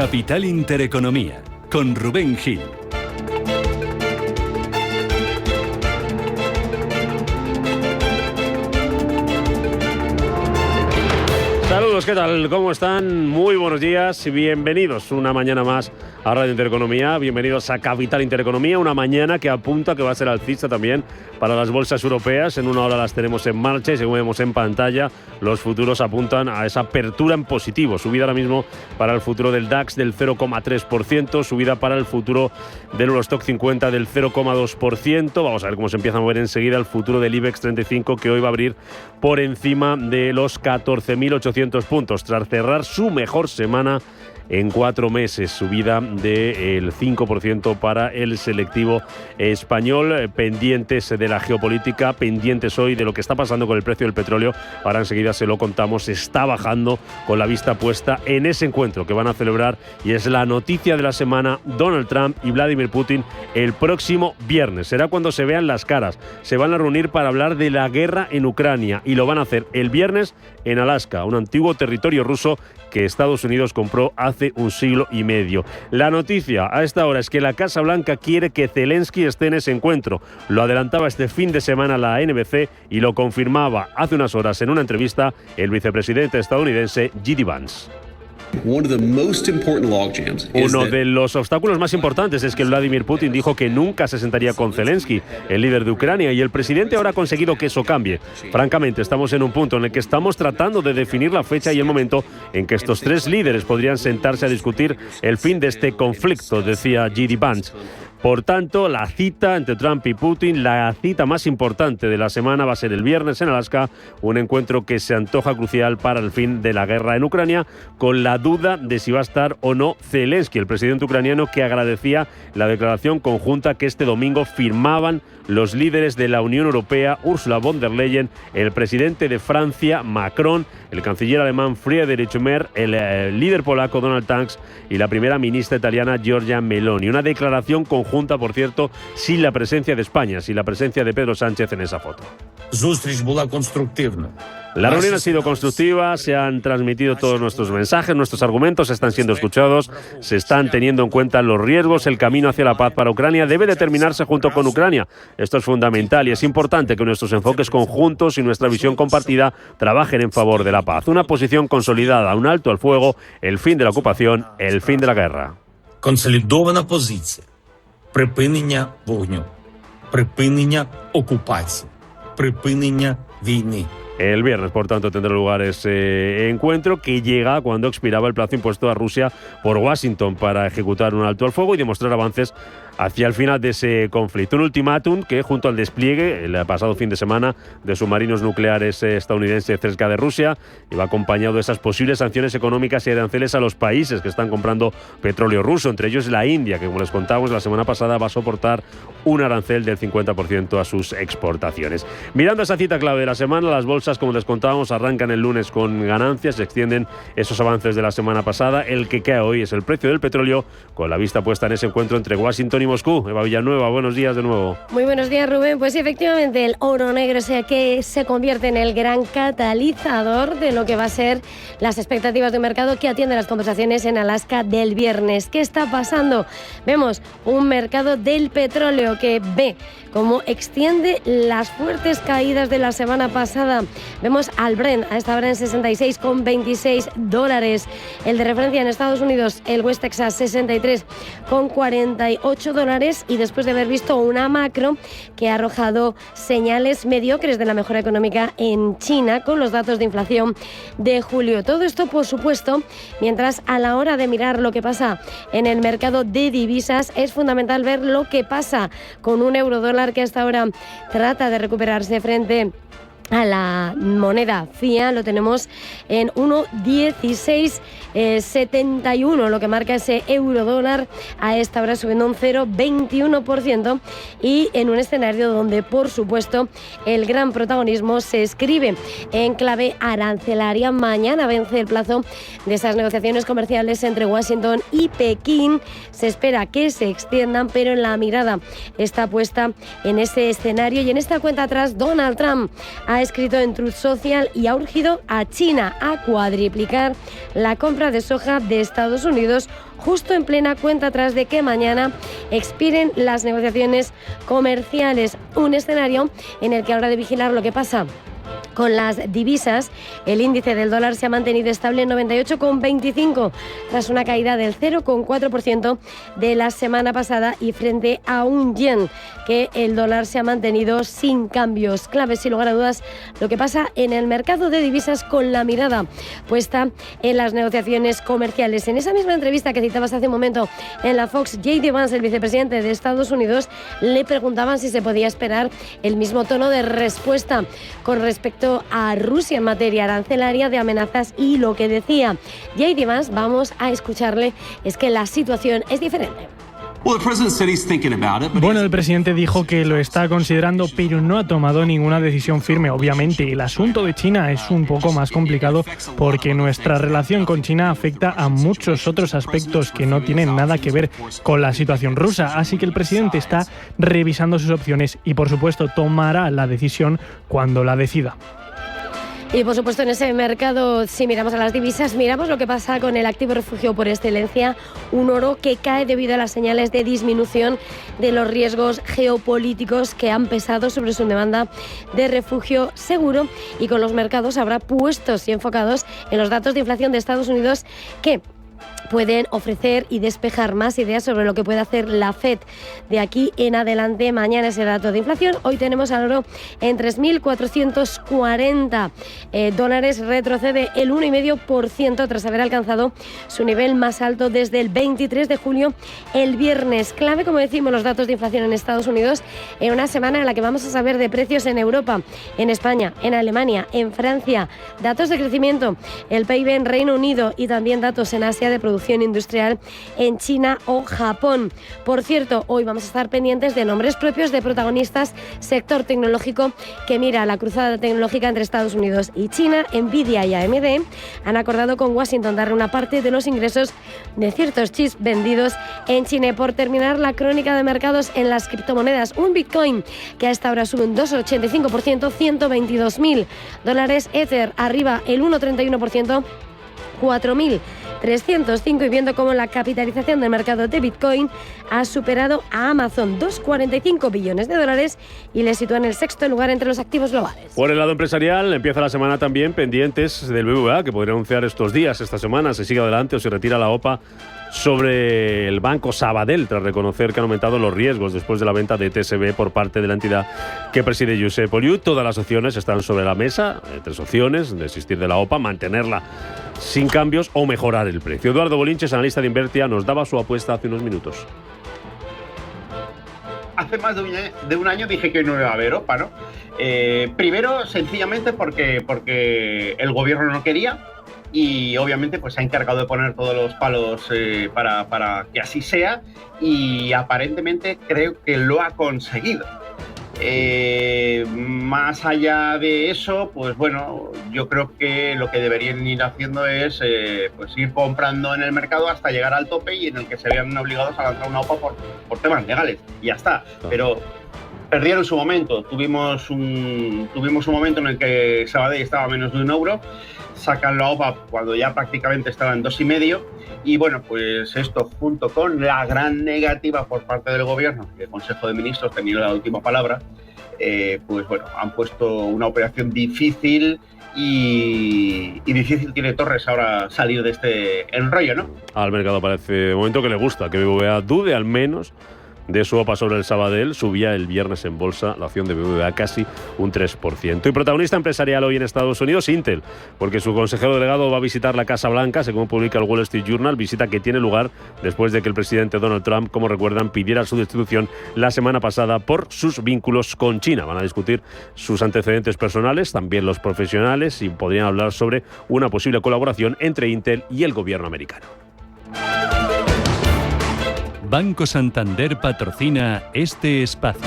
Capital Intereconomía, con Rubén Gil. Saludos, ¿qué tal? ¿Cómo están? Muy buenos días y bienvenidos una mañana más a Radio Intereconomía. Bienvenidos a Capital Intereconomía, una mañana que apunta que va a ser alcista también para las bolsas europeas. En una hora las tenemos en marcha y según vemos en pantalla, los futuros apuntan a esa apertura en positivo. Subida ahora mismo para el futuro del DAX del 0,3%, subida para el futuro del Eurostock 50 del 0,2%. Vamos a ver cómo se empieza a mover enseguida el futuro del IBEX 35, que hoy va a abrir por encima de los 14.800 puntos, tras cerrar su mejor semana en 4 meses, subida del 5% para el selectivo español. Pendientes de la geopolítica, pendientes hoy de lo que está pasando con el precio del petróleo. Ahora enseguida se lo contamos, está bajando con la vista puesta en ese encuentro que van a celebrar, y es la noticia de la semana, Donald Trump y Vladimir Putin el próximo viernes. Será cuando se vean las caras, se van a reunir para hablar de la guerra en Ucrania y lo van a hacer el viernes en Alaska, un antiguo territorio ruso que Estados Unidos compró hace un siglo y medio. La noticia a esta hora es que la Casa Blanca quiere que Zelensky esté en ese encuentro. Lo adelantaba este fin de semana la NBC y lo confirmaba hace unas horas en una entrevista el vicepresidente estadounidense J.D. Vance. Uno de los obstáculos más importantes es que Vladimir Putin dijo que nunca se sentaría con Zelensky, el líder de Ucrania, y el presidente ahora ha conseguido que eso cambie. Francamente, estamos en un punto en el que estamos tratando de definir la fecha y el momento en que estos tres líderes podrían sentarse a discutir el fin de este conflicto, decía J.D. Vance. Por tanto, la cita entre Trump y Putin, la cita más importante de la semana, va a ser el viernes en Alaska, un encuentro que se antoja crucial para el fin de la guerra en Ucrania, con la duda de si va a estar o no Zelensky, el presidente ucraniano, que agradecía la declaración conjunta que este domingo firmaban los líderes de la Unión Europea, Ursula von der Leyen, el presidente de Francia, Macron, el canciller alemán Friedrich Merz, el líder polaco Donald Tusk y la primera ministra italiana Giorgia Meloni. Una declaración conjunta, por cierto, sin la presencia de España, sin la presencia de Pedro Sánchez en esa foto. La reunión ha sido constructiva, se han transmitido todos nuestros mensajes, nuestros argumentos están siendo escuchados, se están teniendo en cuenta los riesgos, el camino hacia la paz para Ucrania debe determinarse junto con Ucrania. Esto es fundamental y es importante que nuestros enfoques conjuntos y nuestra visión compartida trabajen en favor de la paz. Una posición consolidada, un alto al fuego, el fin de la ocupación, el fin de la guerra. Консолідована позиція. Припинення вогню. Припинення окупації. Припинення війни. El viernes, por tanto, tendrá lugar ese encuentro que llega cuando expiraba el plazo impuesto a Rusia por Washington para ejecutar un alto al fuego y demostrar avances hacia el final de ese conflicto. Un ultimátum que, junto al despliegue el pasado fin de semana de submarinos nucleares estadounidenses cerca de Rusia, iba acompañado de esas posibles sanciones económicas y aranceles a los países que están comprando petróleo ruso, entre ellos la India, que, como les contábamos la semana pasada, va a soportar un arancel del 50% a sus exportaciones. Mirando esa cita clave de la semana, las bolsas, como les contábamos, arrancan el lunes con ganancias, se extienden esos avances de la semana pasada. El que cae hoy es el precio del petróleo, con la vista puesta en ese encuentro entre Washington y Moscú. Eva Villanueva, buenos días de nuevo. Muy buenos días, Rubén. Pues sí, efectivamente, el oro negro es el que se convierte en el gran catalizador de lo que va a ser las expectativas de un mercado que atiende las conversaciones en Alaska del viernes. ¿Qué está pasando? Vemos un mercado del petróleo que ve cómo extiende las fuertes caídas de la semana pasada. Vemos al Brent, a esta hora en $66,26. El de referencia en Estados Unidos, el West Texas, $60,48. Y después de haber visto una macro que ha arrojado señales mediocres de la mejora económica en China con los datos de inflación de julio. Todo esto, por supuesto, mientras a la hora de mirar lo que pasa en el mercado de divisas, es fundamental ver lo que pasa con un euro-dólar que hasta ahora trata de recuperarse frente a la moneda FIA. Lo tenemos en 1,1671, lo que marca ese euro-dólar a esta hora subiendo un 0,21%, y en un escenario donde, por supuesto, el gran protagonismo se escribe en clave arancelaria. Mañana vence el plazo de esas negociaciones comerciales entre Washington y Pekín. Se espera que se extiendan, pero la mirada está puesta en ese escenario y en esta cuenta atrás. Donald Trump ha ha escrito en Truth Social y ha urgido a China a cuadriplicar la compra de soja de Estados Unidos justo en plena cuenta atrás de que mañana expiren las negociaciones comerciales. Un escenario en el que habrá de vigilar lo que pasa con las divisas. El índice del dólar se ha mantenido estable en 98,25 tras una caída del 0,4% de la semana pasada y frente a un yen que el dólar se ha mantenido sin cambios. Clave, sin lugar a dudas, lo que pasa en el mercado de divisas con la mirada puesta en las negociaciones comerciales. En esa misma entrevista que citabas hace un momento en la Fox, J.D. Vance, el vicepresidente de Estados Unidos, le preguntaban si se podía esperar el mismo tono de respuesta con respecto a Rusia en materia arancelaria, de amenazas, y lo que decía J.D. Vance, vamos a escucharle, es que la situación es diferente. Bueno, el presidente dijo que lo está considerando, pero no ha tomado ninguna decisión firme. Obviamente, el asunto de China es un poco más complicado porque nuestra relación con China afecta a muchos otros aspectos que no tienen nada que ver con la situación rusa. Así que el presidente está revisando sus opciones y, por supuesto, tomará la decisión cuando la decida. Y por supuesto en ese mercado, si miramos a las divisas, miramos lo que pasa con el activo refugio por excelencia, un oro que cae debido a las señales de disminución de los riesgos geopolíticos que han pesado sobre su demanda de refugio seguro, y con los mercados habrá puestos y enfocados en los datos de inflación de Estados Unidos que pueden ofrecer y despejar más ideas sobre lo que puede hacer la FED de aquí en adelante. Mañana ese dato de inflación. Hoy tenemos al oro en 3.440 dólares, retrocede el 1,5% tras haber alcanzado su nivel más alto desde el 23 de julio, el viernes. Clave, como decimos, los datos de inflación en Estados Unidos en una semana en la que vamos a saber de precios en Europa, en España, en Alemania, en Francia, datos de crecimiento, el PIB en Reino Unido y también datos en Asia de producción industrial en China o Japón. Por cierto, hoy vamos a estar pendientes de nombres propios de protagonistas sector tecnológico que mira la cruzada tecnológica entre Estados Unidos y China. Nvidia y AMD han acordado con Washington darle una parte de los ingresos de ciertos chips vendidos en China. Por terminar, la crónica de mercados en las criptomonedas. Un Bitcoin que a esta hora sube un 2,85%, $122.000. Ether arriba el 1,31%, 4.305, y viendo cómo la capitalización del mercado de Bitcoin ha superado a Amazon, $245 billones y le sitúa en el sexto lugar entre los activos globales. Por el lado empresarial, empieza la semana también pendientes del BBVA, que podría anunciar estos días, esta semana, si sigue adelante o se retira la OPA sobre el Banco Sabadell, tras reconocer que han aumentado los riesgos después de la venta de TSB por parte de la entidad que preside Josep Oliu. Todas las opciones están sobre la mesa, 3 opciones: desistir de la OPA, mantenerla sin cambios o mejorar el precio. Eduardo Bolinches, analista de Invertia, nos daba su apuesta hace unos minutos. Hace más de un año dije que no iba a haber OPA, ¿no? Primero, sencillamente porque el gobierno no quería, y obviamente pues se ha encargado de poner todos los palos para que así sea, y aparentemente creo que lo ha conseguido. Más allá de eso, pues bueno, yo creo que lo que deberían ir haciendo es pues ir comprando en el mercado hasta llegar al tope, y en el que se vean obligados a lanzar una OPA por temas legales, y ya está. Pero perdieron su momento. Tuvimos un momento en el que Sabadell estaba a menos de €1, sacan la OPA cuando ya prácticamente estaba en 2,5, y bueno, pues esto, junto con la gran negativa por parte del gobierno, que el Consejo de Ministros tenía la última palabra, pues bueno, han puesto una operación difícil, y difícil tiene Torres ahora salir de este enrollo, ¿no? Al mercado parece de momento que le gusta que BBVA dude al menos de su OPA sobre el Sabadell. Subía el viernes en bolsa la acción de BBVA casi un 3%. Y protagonista empresarial hoy en Estados Unidos, Intel, porque su consejero delegado va a visitar la Casa Blanca, según publica el Wall Street Journal, visita que tiene lugar después de que el presidente Donald Trump, como recuerdan, pidiera su destitución la semana pasada por sus vínculos con China. Van a discutir sus antecedentes personales, también los profesionales, y podrían hablar sobre una posible colaboración entre Intel y el gobierno americano. Banco Santander patrocina este espacio.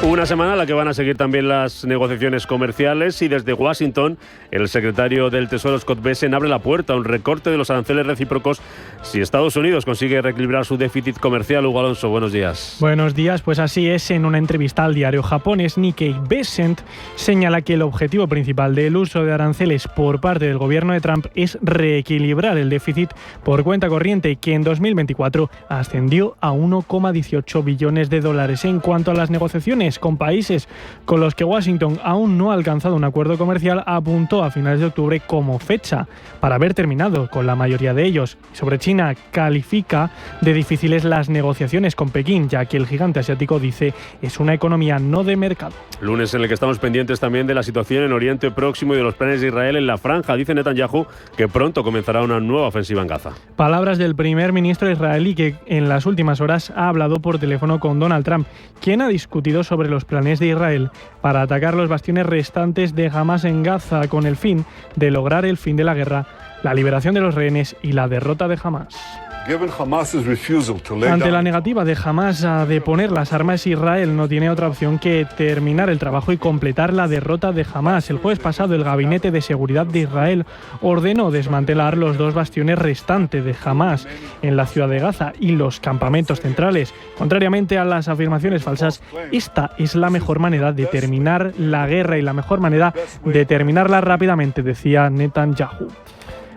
Una semana en la que van a seguir también las negociaciones comerciales y desde Washington el secretario del Tesoro Scott Bessent abre la puerta a un recorte de los aranceles recíprocos si Estados Unidos consigue reequilibrar su déficit comercial. Hugo Alonso, buenos días. Buenos días, pues así es. En una entrevista al diario japonés Nikkei, Bessent señala que el objetivo principal del uso de aranceles por parte del gobierno de Trump es reequilibrar el déficit por cuenta corriente, que en 2024 ascendió a 1,18 billones de dólares. En cuanto a las negociaciones con países con los que Washington aún no ha alcanzado un acuerdo comercial, apuntó a finales de octubre como fecha para haber terminado con la mayoría de ellos. Sobre China, califica de difíciles las negociaciones con Pekín, ya que el gigante asiático dice es una economía no de mercado. Lunes en el que estamos pendientes también de la situación en Oriente Próximo y de los planes de Israel en la franja. Dice Netanyahu que pronto comenzará una nueva ofensiva en Gaza. Palabras del primer ministro israelí, que en las últimas horas ha hablado por teléfono con Donald Trump, quien ha discutido sobre los planes de Israel para atacar los bastiones restantes de Hamás en Gaza con el fin de lograr el fin de la guerra, la liberación de los rehenes y la derrota de Hamás. Ante la negativa de Hamás a deponer las armas, Israel no tiene otra opción que terminar el trabajo y completar la derrota de Hamás. El jueves pasado, el Gabinete de Seguridad de Israel ordenó desmantelar los 2 bastiones restantes de Hamás en la ciudad de Gaza y los campamentos centrales. Contrariamente a las afirmaciones falsas, esta es la mejor manera de terminar la guerra y la mejor manera de terminarla rápidamente, decía Netanyahu.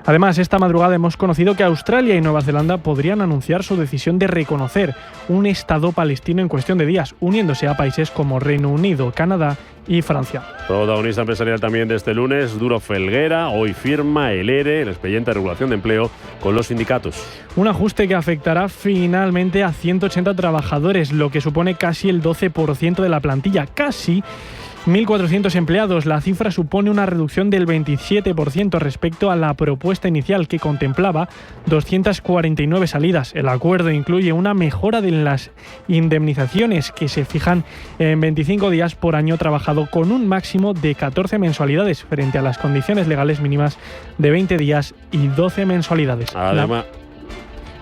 Además, esta madrugada hemos conocido que Australia y Nueva Zelanda podrían anunciar su decisión de reconocer un Estado palestino en cuestión de días, uniéndose a países como Reino Unido, Canadá y Francia. Protagonista empresarial también de este lunes, Duro Felguera, hoy firma el ERE, el expediente de regulación de empleo, con los sindicatos. Un ajuste que afectará finalmente a 180 trabajadores, lo que supone casi el 12% de la plantilla, casi 1.400 empleados. La cifra supone una reducción del 27% respecto a la propuesta inicial, que contemplaba 249 salidas. El acuerdo incluye una mejora de las indemnizaciones, que se fijan en 25 días por año trabajado, con un máximo de 14 mensualidades frente a las condiciones legales mínimas de 20 días y 12 mensualidades. Además,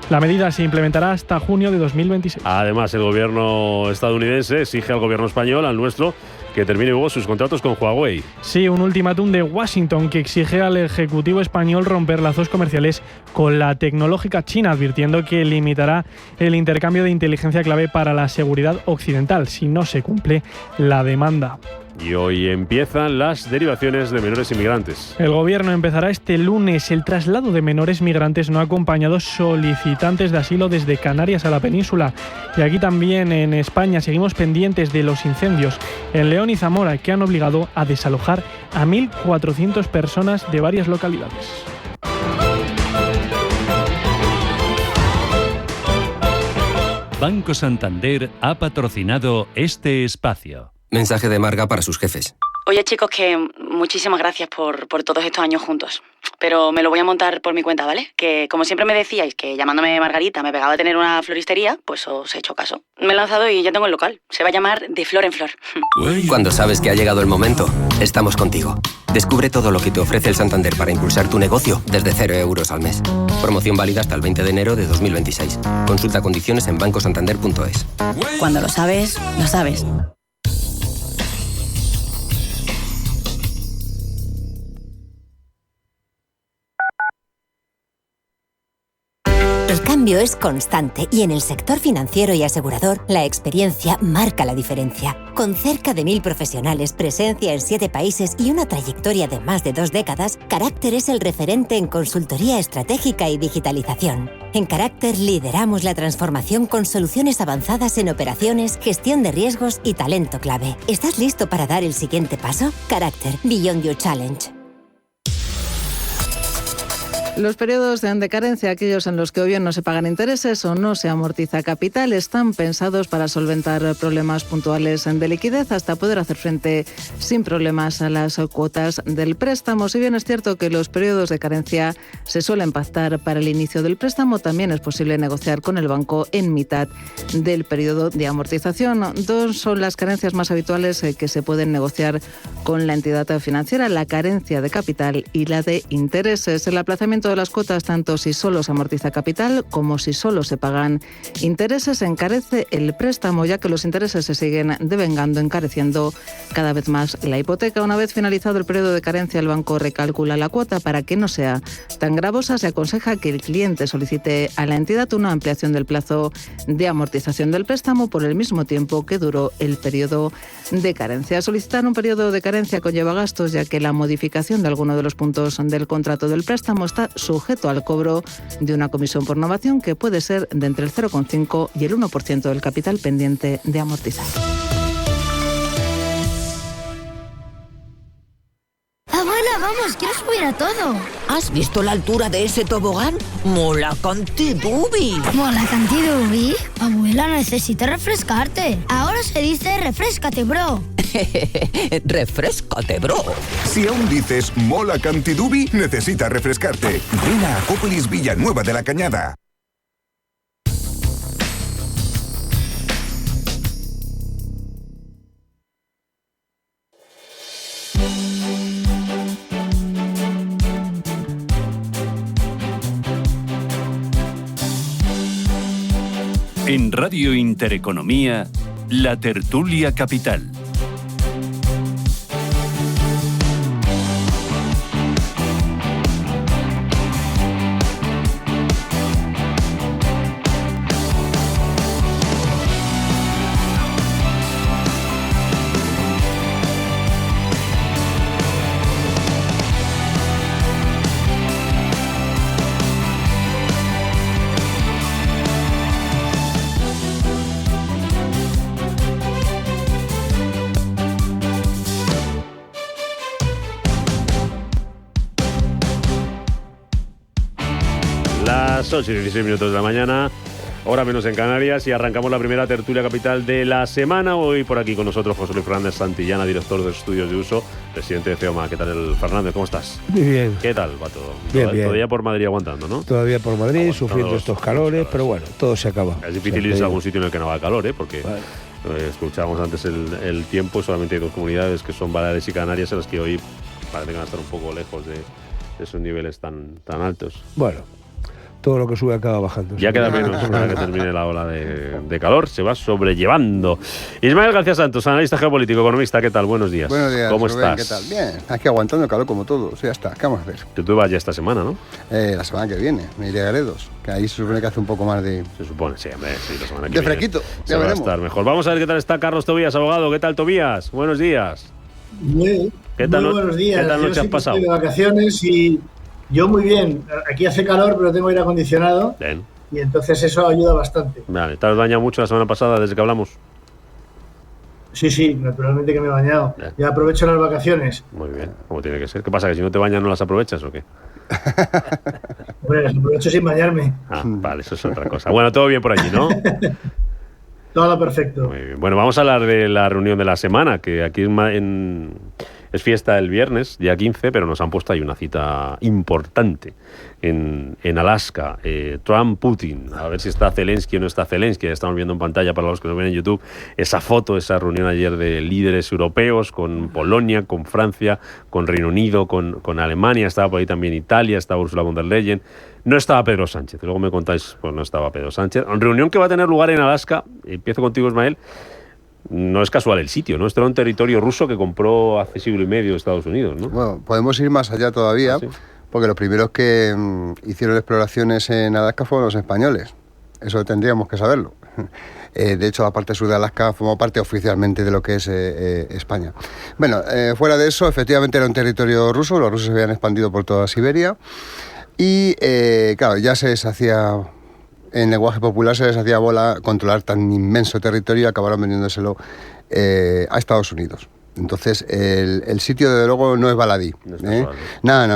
la medida se implementará hasta junio de 2026. Además, el gobierno estadounidense exige al gobierno español, al nuestro, que termine luego sus contratos con Huawei. Sí, un ultimátum de Washington que exige al Ejecutivo español romper lazos comerciales con la tecnológica china, advirtiendo que limitará el intercambio de inteligencia clave para la seguridad occidental si no se cumple la demanda. Y hoy empiezan las derivaciones de menores inmigrantes. El gobierno empezará este lunes el traslado de menores migrantes no acompañados solicitantes de asilo desde Canarias a la península. Y aquí también en España seguimos pendientes de los incendios en León y Zamora, que han obligado a desalojar a 1.400 personas de varias localidades. Banco Santander ha patrocinado este espacio. Mensaje de Marga para sus jefes. Oye, chicos, que muchísimas gracias por todos estos años juntos. Pero me lo voy a montar por mi cuenta, ¿vale? Que como siempre me decíais que llamándome Margarita me pegaba a tener una floristería, pues os he hecho caso. Me he lanzado y ya tengo el local. Se va a llamar De Flor en Flor. Cuando sabes que ha llegado el momento, estamos contigo. Descubre todo lo que te ofrece el Santander para impulsar tu negocio desde 0 euros al mes. Promoción válida hasta el 20 de enero de 2026. Consulta condiciones en bancosantander.es. Cuando lo sabes, lo sabes. El cambio es constante y en el sector financiero y asegurador la experiencia marca la diferencia. Con cerca de 1.000 profesionales, presencia en 7 países y una trayectoria de más de 2 décadas, Carácter es el referente en consultoría estratégica y digitalización. En Carácter lideramos la transformación con soluciones avanzadas en operaciones, gestión de riesgos y talento clave. ¿Estás listo para dar el siguiente paso? Carácter, Beyond Your Challenge. Los periodos de carencia, aquellos en los que o bien no se pagan intereses o no se amortiza capital, están pensados para solventar problemas puntuales de liquidez hasta poder hacer frente sin problemas a las cuotas del préstamo. Si bien es cierto que los periodos de carencia se suelen pactar para el inicio del préstamo, también es posible negociar con el banco en mitad del periodo de amortización. 2 son las carencias más habituales que se pueden negociar con la entidad financiera: la carencia de capital y la de intereses. El aplazamiento aumento de las cuotas, tanto si solo se amortiza capital como si solo se pagan intereses, encarece el préstamo, ya que los intereses se siguen devengando, encareciendo cada vez más la hipoteca. Una vez finalizado el periodo de carencia, el banco recalcula la cuota. Para que no sea tan gravosa, se aconseja que el cliente solicite a la entidad una ampliación del plazo de amortización del préstamo por el mismo tiempo que duró el periodo de carencia. Solicitar un periodo de carencia conlleva gastos, ya que la modificación de alguno de los puntos del contrato del préstamo está sujeto al cobro de una comisión por novación que puede ser de entre el 0,5 y el 1% del capital pendiente de amortizar. Abuela, vamos, quiero subir a todo. ¿Has visto la altura de ese tobogán? ¡Mola cantidubi! ¿Mola cantidubi? Abuela, necesitas refrescarte. Ahora se dice refréscate, bro. Refréscate, bro. Si aún dices mola cantidubi, necesitas refrescarte. Ven a Acópolis Villanueva de la Cañada. En Radio Intereconomía, La Tertulia Capital. Las 8 y 16 minutos de la mañana, hora menos en Canarias, y arrancamos la primera tertulia capital de la semana. Hoy por aquí con nosotros José Luis Fernández Santillana, director de Estudios de Uso, presidente de CEOMA. ¿Qué tal, Fernández? ¿Cómo estás? Muy bien. ¿Qué tal va todo? Bien, bien. Todavía por Madrid aguantando, ¿no? Todavía por Madrid, sufriendo estos calores, pero bueno, todo se acaba. Es difícil irse a algún sitio en el que no haga calor, porque escuchábamos antes el tiempo, solamente hay dos comunidades que son Baleares y Canarias, en las que hoy parece que van a estar un poco lejos de esos niveles tan altos. Bueno, todo lo que sube acaba bajando. Ya queda menos para que termine la ola de calor, se va sobrellevando. Ismael García Santos, analista geopolítico, economista, ¿qué tal? Buenos días. Buenos días, ¿Cómo Rubén, estás? ¿qué tal? Bien, aquí aguantando el calor como todos, ya está, ¿qué vamos a hacer? Tú vas ya esta semana, ¿no? La semana que viene, me iré a Gredos, que ahí se supone que hace un poco más de... Se supone, sí, hombre, sí, la semana que de viene. fresquito, ya veremos. Va a estar mejor. Vamos a ver qué tal está Carlos Tobías, abogado. ¿Qué tal, Tobías? Buenos días. Muy buenos días. ¿Qué tal noche has pasado? Estoy de vacaciones y yo muy bien. Aquí hace calor, pero tengo aire acondicionado. Bien. Y entonces eso ayuda bastante. Vale, ¿te has bañado mucho la semana pasada desde que hablamos? Sí, naturalmente que me he bañado. Bien. Ya aprovecho las vacaciones. Muy bien, como tiene que ser. ¿Qué pasa, que si no te bañas no las aprovechas o qué? Bueno, las aprovecho sin bañarme. Ah, vale, eso es otra cosa. Bueno, todo bien por allí, ¿no? Todo perfecto. Muy bien. Bueno, vamos a hablar de la reunión de la semana, que aquí es fiesta el viernes, día 15, pero nos han puesto ahí una cita importante en Alaska. Trump-Putin, a ver si está Zelensky o no está Zelensky. Ya estamos viendo en pantalla, para los que nos ven en YouTube, esa foto, esa reunión ayer de líderes europeos con Polonia, con Francia, con Reino Unido, con Alemania. Estaba por ahí también Italia, estaba Ursula von der Leyen. No estaba Pedro Sánchez, luego me contáis, pues no estaba Pedro Sánchez. Reunión que va a tener lugar en Alaska. Empiezo contigo, Ismael. No es casual el sitio, ¿no? Esto era un territorio ruso que compró hace siglo y medio Estados Unidos, ¿no? Bueno, podemos ir más allá todavía, ¿sí? Porque los primeros que hicieron exploraciones en Alaska fueron los españoles. Eso tendríamos que saberlo. De hecho, la parte sur de Alaska formó parte oficialmente de lo que es España. Bueno, fuera de eso, efectivamente era un territorio ruso. Los rusos se habían expandido por toda Siberia. Y, claro, ya se les hacía... En lenguaje popular se les hacía bola controlar tan inmenso territorio y acabaron vendiéndoselo a Estados Unidos. Entonces, el sitio, desde luego, no es baladí. No es casual,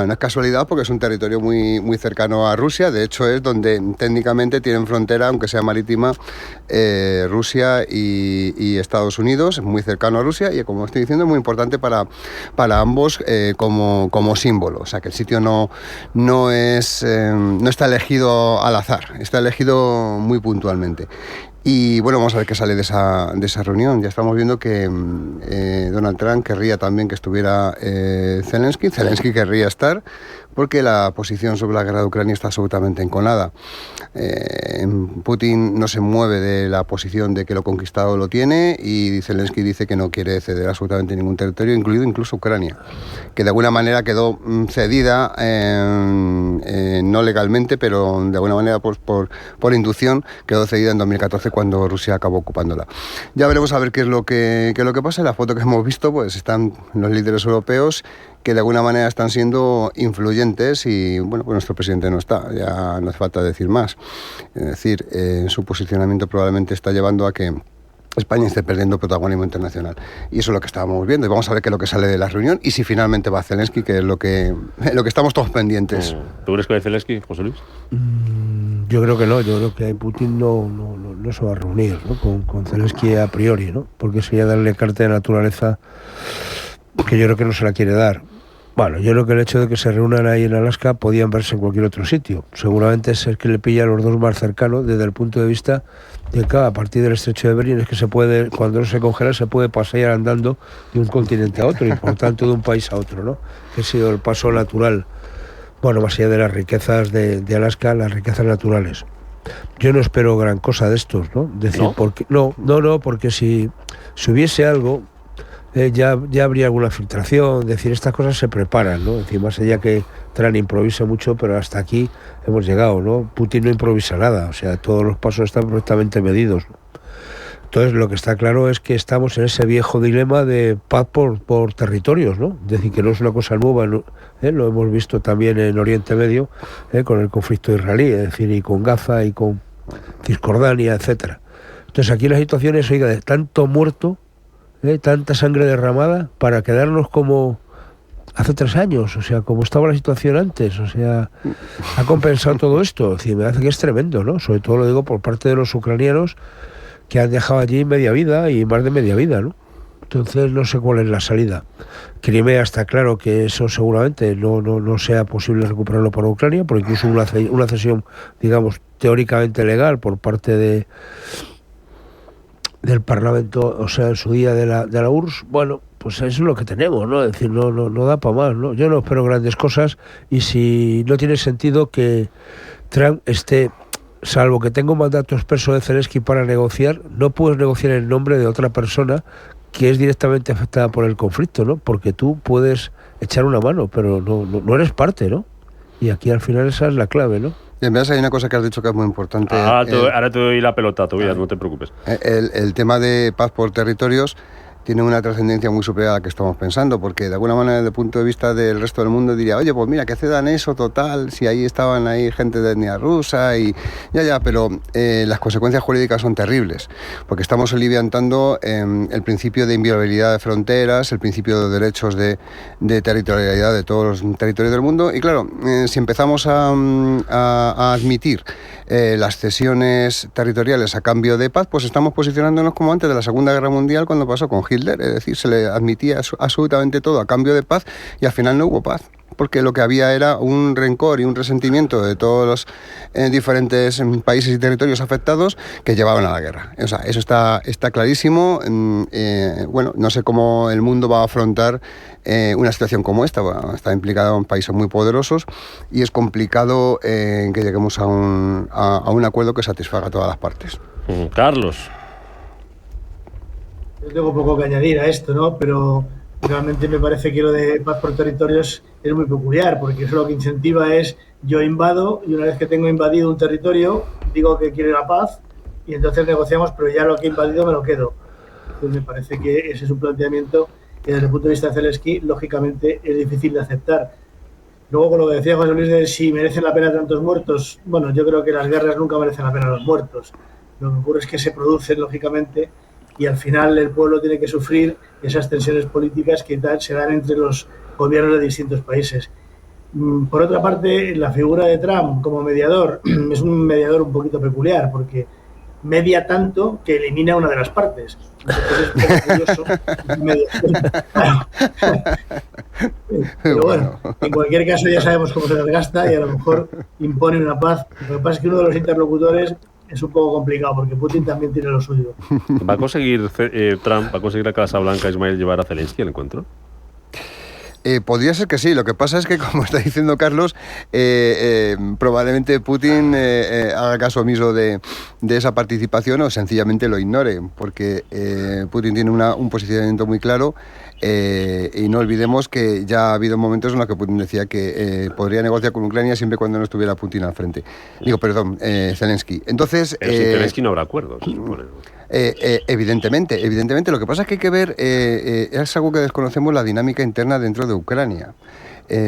no es casualidad, porque es un territorio muy, muy cercano a Rusia. De hecho, es donde técnicamente tienen frontera, aunque sea marítima, Rusia y Estados Unidos. Es muy cercano a Rusia y, como estoy diciendo, es muy importante para ambos como símbolo. O sea, que el sitio no está elegido al azar, está elegido muy puntualmente. Y bueno, vamos a ver qué sale de esa reunión. Ya estamos viendo que Donald Trump querría también que estuviera Zelensky. Zelensky querría estar porque la posición sobre la guerra de Ucrania está absolutamente enconada. Putin no se mueve de la posición de que lo conquistado lo tiene, y Zelensky dice que no quiere ceder absolutamente ningún territorio, incluido incluso Ucrania, que de alguna manera quedó cedida, no legalmente, pero de alguna manera por inducción, quedó cedida en 2014 cuando Rusia acabó ocupándola. Ya veremos a ver qué es lo que pasa. En la foto que hemos visto, pues están los líderes europeos que de alguna manera están siendo influyentes, y bueno, pues nuestro presidente no está, ya no hace falta decir más. Es decir, su posicionamiento probablemente está llevando a que España esté perdiendo protagonismo internacional, y eso es lo que estábamos viendo, y vamos a ver qué es lo que sale de la reunión y si finalmente va Zelensky, que es lo que estamos todos pendientes. ¿Tú crees que va Zelensky, José Luis? Yo creo que no, yo creo que Putin no se va a reunir, ¿no?, con Zelensky a priori, ¿no?, porque sería darle carta de naturaleza que yo creo que no se la quiere dar. Bueno, yo creo que el hecho de que se reúnan ahí en Alaska podían verse en cualquier otro sitio. Seguramente es el que le pilla a los dos más cercanos desde el punto de vista de que a partir del estrecho de Bering es que se puede, cuando no se congela, se puede pasear andando de un continente a otro y por tanto de un país a otro, ¿no? Que ha sido el paso natural, bueno, más allá de las riquezas de Alaska, las riquezas naturales. Yo no espero gran cosa de estos, ¿no? Decir, ¿no? Porque, no, porque si hubiese algo, ya habría alguna filtración. Decir, estas cosas se preparan, ¿no? Es decir, más allá que Trump improvisa mucho, pero hasta aquí hemos llegado, ¿no? Putin no improvisa nada, o sea, todos los pasos están perfectamente medidos, ¿no? Entonces, lo que está claro es que estamos en ese viejo dilema de paz por territorios, ¿no? Es decir, que no es una cosa nueva, ¿no? Lo hemos visto también en Oriente Medio, con el conflicto israelí, es decir, y con Gaza y con Cisjordania, etcétera. Entonces, aquí la situación es, oiga, de tanto muerto, tanta sangre derramada, para quedarnos como hace 3 años, o sea, como estaba la situación antes, o sea, ha compensado todo esto. Es decir, me parece que es tremendo, ¿no? Sobre todo lo digo por parte de los ucranianos, que han dejado allí media vida y más de media vida, ¿no? Entonces no sé cuál es la salida. Crimea está claro que eso seguramente no sea posible recuperarlo para Ucrania, porque incluso una cesión, digamos, teóricamente legal por parte del Parlamento, o sea, en su día de la URSS. Bueno, pues eso es lo que tenemos, ¿no? Es decir, no da para más, ¿no? Yo no espero grandes cosas, y si no tiene sentido que Trump esté, salvo que tenga un mandato expreso de Zelensky para negociar, no puedes negociar en nombre de otra persona que es directamente afectada por el conflicto, ¿no? Porque tú puedes echar una mano, pero no eres parte, ¿no? Y aquí al final esa es la clave, ¿no? Y en verdad hay una cosa que has dicho que es muy importante. Ahora te doy la pelota, Tobias, no te preocupes. El tema de paz por territorios tiene una trascendencia muy superior a la que estamos pensando, porque de alguna manera, desde el punto de vista del resto del mundo, diría, oye, pues mira, que cedan eso, total, si ahí estaban gente de etnia rusa, y pero las consecuencias jurídicas son terribles, porque estamos aliviantando el principio de inviolabilidad de fronteras, el principio de derechos de territorialidad de todos los territorios del mundo, y claro, si empezamos a admitir las cesiones territoriales a cambio de paz, pues estamos posicionándonos como antes de la Segunda Guerra Mundial, cuando pasó con Hitler, es decir, se le admitía absolutamente todo a cambio de paz, y al final no hubo paz, porque lo que había era un rencor y un resentimiento de todos los diferentes países y territorios afectados que llevaban a la guerra. O sea, eso está clarísimo. Bueno, no sé cómo el mundo va a afrontar una situación como esta. Bueno, está implicado en países muy poderosos, y es complicado que lleguemos a un acuerdo que satisfaga a todas las partes. Carlos. Yo tengo poco que añadir a esto, ¿no? Pero realmente me parece que lo de paz por territorios es muy peculiar, porque eso lo que incentiva es: yo invado, y una vez que tengo invadido un territorio, digo que quiero la paz, y entonces negociamos, pero ya lo que he invadido me lo quedo. Entonces me parece que ese es un planteamiento que, desde el punto de vista de Zelensky, lógicamente es difícil de aceptar. Luego, con lo que decía José Luis de si merecen la pena tantos muertos, bueno, yo creo que las guerras nunca merecen la pena los muertos. Lo que ocurre es que se producen, lógicamente, y al final el pueblo tiene que sufrir esas tensiones políticas que se dan entre los gobiernos de distintos países. Por otra parte, la figura de Trump como mediador es un mediador un poquito peculiar, porque media tanto que elimina una de las partes. Entonces es un poco curioso. Pero bueno, en cualquier caso ya sabemos cómo se desgasta, y a lo mejor impone una paz. Lo que pasa es que uno de los interlocutores es un poco complicado, porque Putin también tiene lo suyo. ¿Va a conseguir Trump, va a conseguir la Casa Blanca, Ismael, llevar a Zelensky al encuentro? Podría ser que sí. Lo que pasa es que, como está diciendo Carlos, probablemente Putin haga caso omiso de esa participación o sencillamente lo ignore, porque Putin tiene un posicionamiento muy claro. Y no olvidemos que ya ha habido momentos en los que Putin decía que podría negociar con Ucrania siempre cuando no estuviera Putin al frente. Digo, perdón, Zelensky. Entonces, pero sin Zelensky no habrá acuerdos. Evidentemente. Lo que pasa es que hay que ver, es algo que desconocemos, la dinámica interna dentro de Ucrania.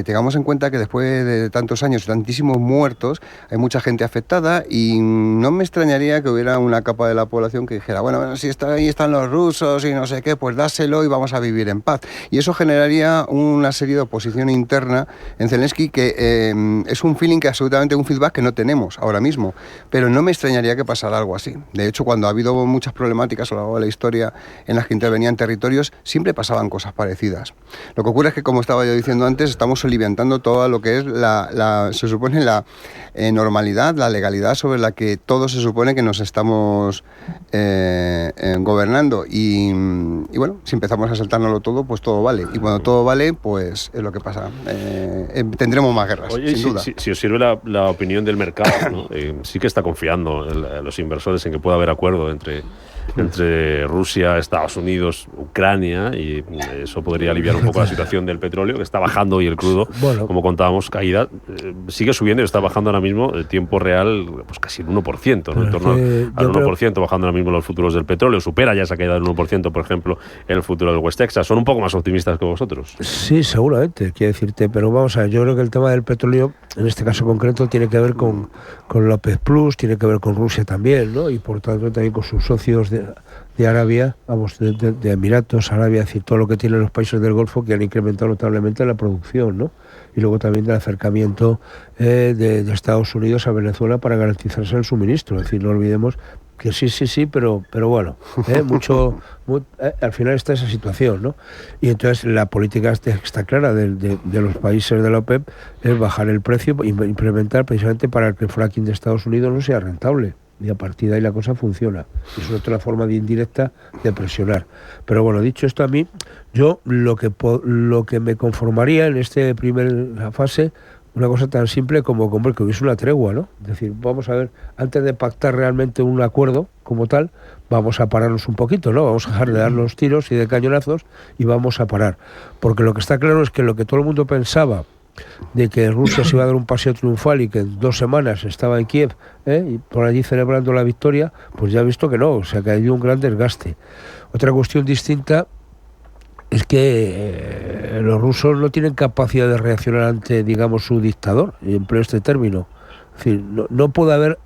Tengamos en cuenta que después de tantos años, tantísimos muertos, hay mucha gente afectada y no me extrañaría que hubiera una capa de la población que dijera, bueno, si ahí están los rusos y no sé qué, pues dáselo y vamos a vivir en paz. Y eso generaría una serie de oposición interna en Zelensky que es un feeling que absolutamente, un feedback que no tenemos ahora mismo. Pero no me extrañaría que pasara algo así. De hecho, cuando ha habido muchas problemáticas a lo largo de la historia en las que intervenían territorios, siempre pasaban cosas parecidas. Lo que ocurre es que, como estaba yo diciendo antes, estamos soliviantando todo lo que es se supone la normalidad, la legalidad sobre la que todos se supone que nos estamos gobernando y bueno, si empezamos a saltárnoslo todo, pues todo vale, y cuando todo vale, pues es lo que pasa, tendremos más guerras. Oye, sin duda. Si os sirve la opinión del mercado, ¿no? Sí que está confiando los inversores en que pueda haber acuerdo entre Rusia, Estados Unidos, Ucrania, y eso podría aliviar un poco la situación del petróleo, que está bajando, y el crudo, bueno, como contábamos, caída, sigue subiendo y está bajando ahora mismo el tiempo real, pues casi el 1%, ¿no? En torno al 1%, bajando ahora mismo los futuros del petróleo. Supera ya esa caída del 1%, por ejemplo, en el futuro del West Texas. Son un poco más optimistas que vosotros. Sí, seguramente, quiero decirte, pero vamos a ver, yo creo que el tema del petróleo, en este caso concreto, tiene que ver con la OPEC Plus, tiene que ver con Rusia también, ¿no? Y por tanto también con sus socios de Arabia, vamos, de Emiratos, Arabia, es decir, todo lo que tienen los países del Golfo, que han incrementado notablemente la producción, ¿no? Y luego también del acercamiento de Estados Unidos a Venezuela para garantizarse el suministro. Es decir, no olvidemos que sí, pero bueno, al final está esa situación, ¿no? Y entonces la política está clara de los países de la OPEP es bajar el precio e implementar precisamente para que el fracking de Estados Unidos no sea rentable. Y a partir de ahí la cosa funciona. Es otra forma indirecta de presionar. Pero bueno, dicho esto, a mí, yo lo que me conformaría en esta primera fase, una cosa tan simple como que hubiese una tregua, ¿no? Es decir, vamos a ver, antes de pactar realmente un acuerdo como tal, vamos a pararnos un poquito, ¿no? Vamos a dejar de darnos tiros y de cañonazos y vamos a parar. Porque lo que está claro es que lo que todo el mundo pensaba de que Rusia se iba a dar un paseo triunfal y que en 2 semanas estaba en Kiev y por allí celebrando la victoria, pues ya he visto que no, o sea que ha habido un gran desgaste. Otra cuestión distinta es que los rusos no tienen capacidad de reaccionar ante, digamos, su dictador, y empleo este término. Es decir, no puede haber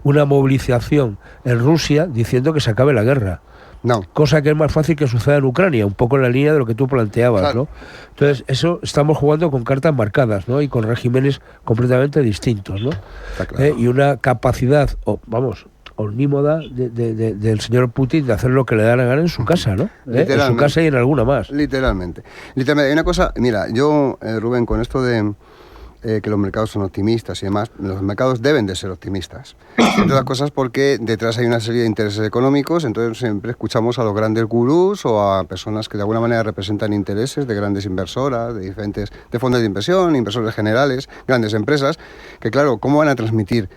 una movilización en Rusia diciendo que se acabe la guerra. No. Cosa que es más fácil que suceda en Ucrania, un poco en la línea de lo que tú planteabas, claro, ¿no? Entonces, eso estamos jugando con cartas marcadas, ¿no? Y con regímenes completamente distintos, ¿no? Claro. Y una capacidad, omnímoda del señor Putin de hacer lo que le da la gana en su casa, ¿no? En su casa y en alguna más. Literalmente. Hay una cosa, mira, yo, Rubén, con esto de que los mercados son optimistas y demás, los mercados deben de ser optimistas. Entre otras cosas porque detrás hay una serie de intereses económicos, entonces siempre escuchamos a los grandes gurús o a personas que de alguna manera representan intereses de grandes inversoras, de fondos de inversión, inversores generales, grandes empresas, que claro, ¿cómo van a transmitir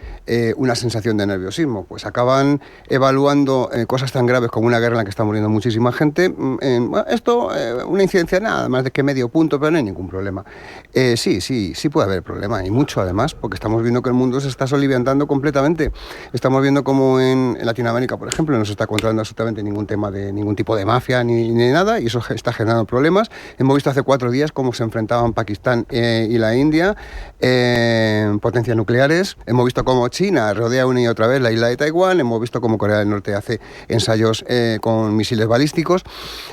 una sensación de nerviosismo? Pues acaban evaluando cosas tan graves como una guerra en la que está muriendo muchísima gente. Una incidencia nada más de que medio punto, pero no hay ningún problema. Sí puede haber problema, y mucho además, porque estamos viendo que el mundo se está soliviantando completamente. Estamos viendo como en Latinoamérica, por ejemplo, no se está controlando absolutamente ningún tema de ningún tipo de mafia ni nada, y eso está generando problemas. Hemos visto hace 4 días cómo se enfrentaban Pakistán y la India, potencias nucleares. Hemos visto cómo China rodea una y otra vez la isla de Taiwán. Hemos visto cómo Corea del Norte hace ensayos con misiles balísticos.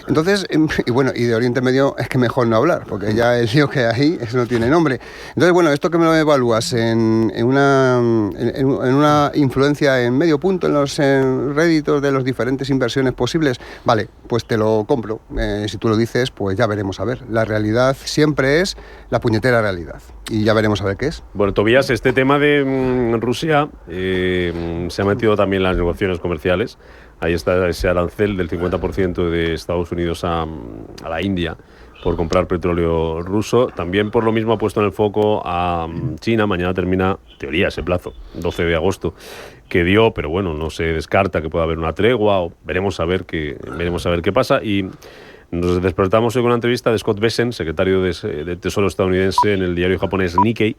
Entonces, y de Oriente Medio es que mejor no hablar, porque ya el lío que hay, eso no tiene nombre. Entonces, bueno, esto que me lo evalúas en una influencia en medio punto en los réditos de las diferentes inversiones posibles, vale, pues te lo compro. Si tú lo dices, pues ya veremos a ver. La realidad siempre es la puñetera realidad. Y ya veremos a ver qué es. Bueno, Tobías, este tema de Rusia se ha metido también en las negociaciones comerciales. Ahí está ese arancel del 50% de Estados Unidos a la India. por comprar petróleo ruso. También por lo mismo ha puesto en el foco a China. Mañana termina, en teoría, ese plazo, 12 de agosto, que dio, pero bueno, no se descarta que pueda haber una tregua, o veremos a ver qué pasa. Y nos despertamos hoy con una entrevista de Scott Bessent, secretario de Tesoro estadounidense, en el diario japonés Nikkei,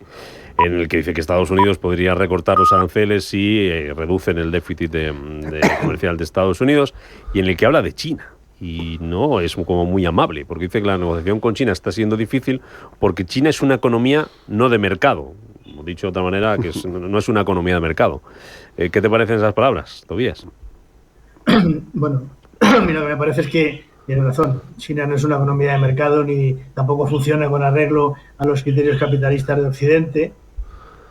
en el que dice que Estados Unidos podría recortar los aranceles si reducen el déficit comercial de Estados Unidos, y en el que habla de China. Y no es como muy amable, porque dice que la negociación con China está siendo difícil porque China es una economía no de mercado. Dicho de otra manera, que no es una economía de mercado. ¿Qué te parecen esas palabras, Tobías? Bueno, mira, me parece que tiene razón. China no es una economía de mercado ni tampoco funciona con arreglo a los criterios capitalistas de Occidente.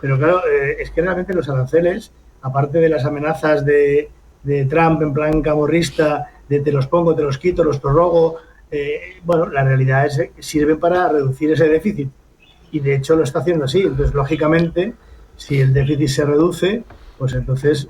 Pero claro, es que realmente los aranceles, aparte de las amenazas de Trump en plan camorrista, de te los pongo, te los quito, los prorrogo, bueno, la realidad es que sirven para reducir ese déficit. Y de hecho lo está haciendo así. Entonces, lógicamente, si el déficit se reduce, pues entonces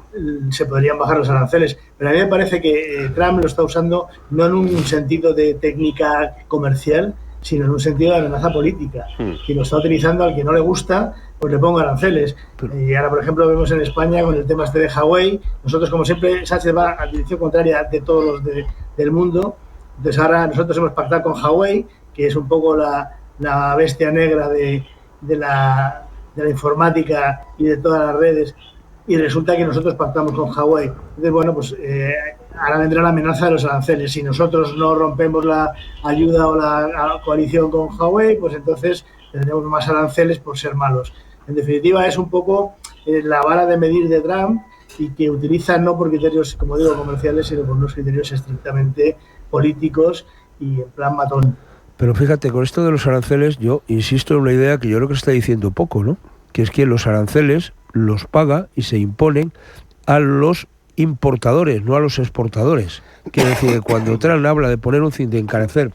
se podrían bajar los aranceles. Pero a mí me parece que Trump lo está usando no en un sentido de técnica comercial, sino en un sentido de amenaza política. Y lo está utilizando al que no le gusta, pues le pongo aranceles. Y ahora, por ejemplo, vemos en España con el tema de Huawei. Nosotros, como siempre, Sánchez va a dirección contraria de todos los del mundo. Entonces ahora nosotros hemos pactado con Huawei, que es un poco la bestia negra de la informática y de todas las redes, y resulta que nosotros pactamos con Huawei. Entonces, bueno, pues ahora vendrá la amenaza de los aranceles. Si nosotros no rompemos la ayuda o la coalición con Huawei, pues entonces tendremos más aranceles por ser malos. En definitiva, es un poco la vara de medir de Trump, y que utiliza no por criterios, como digo, comerciales, sino por unos criterios estrictamente políticos y en plan matón. Pero fíjate, con esto de los aranceles, yo insisto en una idea que yo creo que se está diciendo poco, ¿no? Que es que los aranceles los paga y se imponen a los importadores, no a los exportadores. Quiere decir que cuando Trump habla de poner de encarecer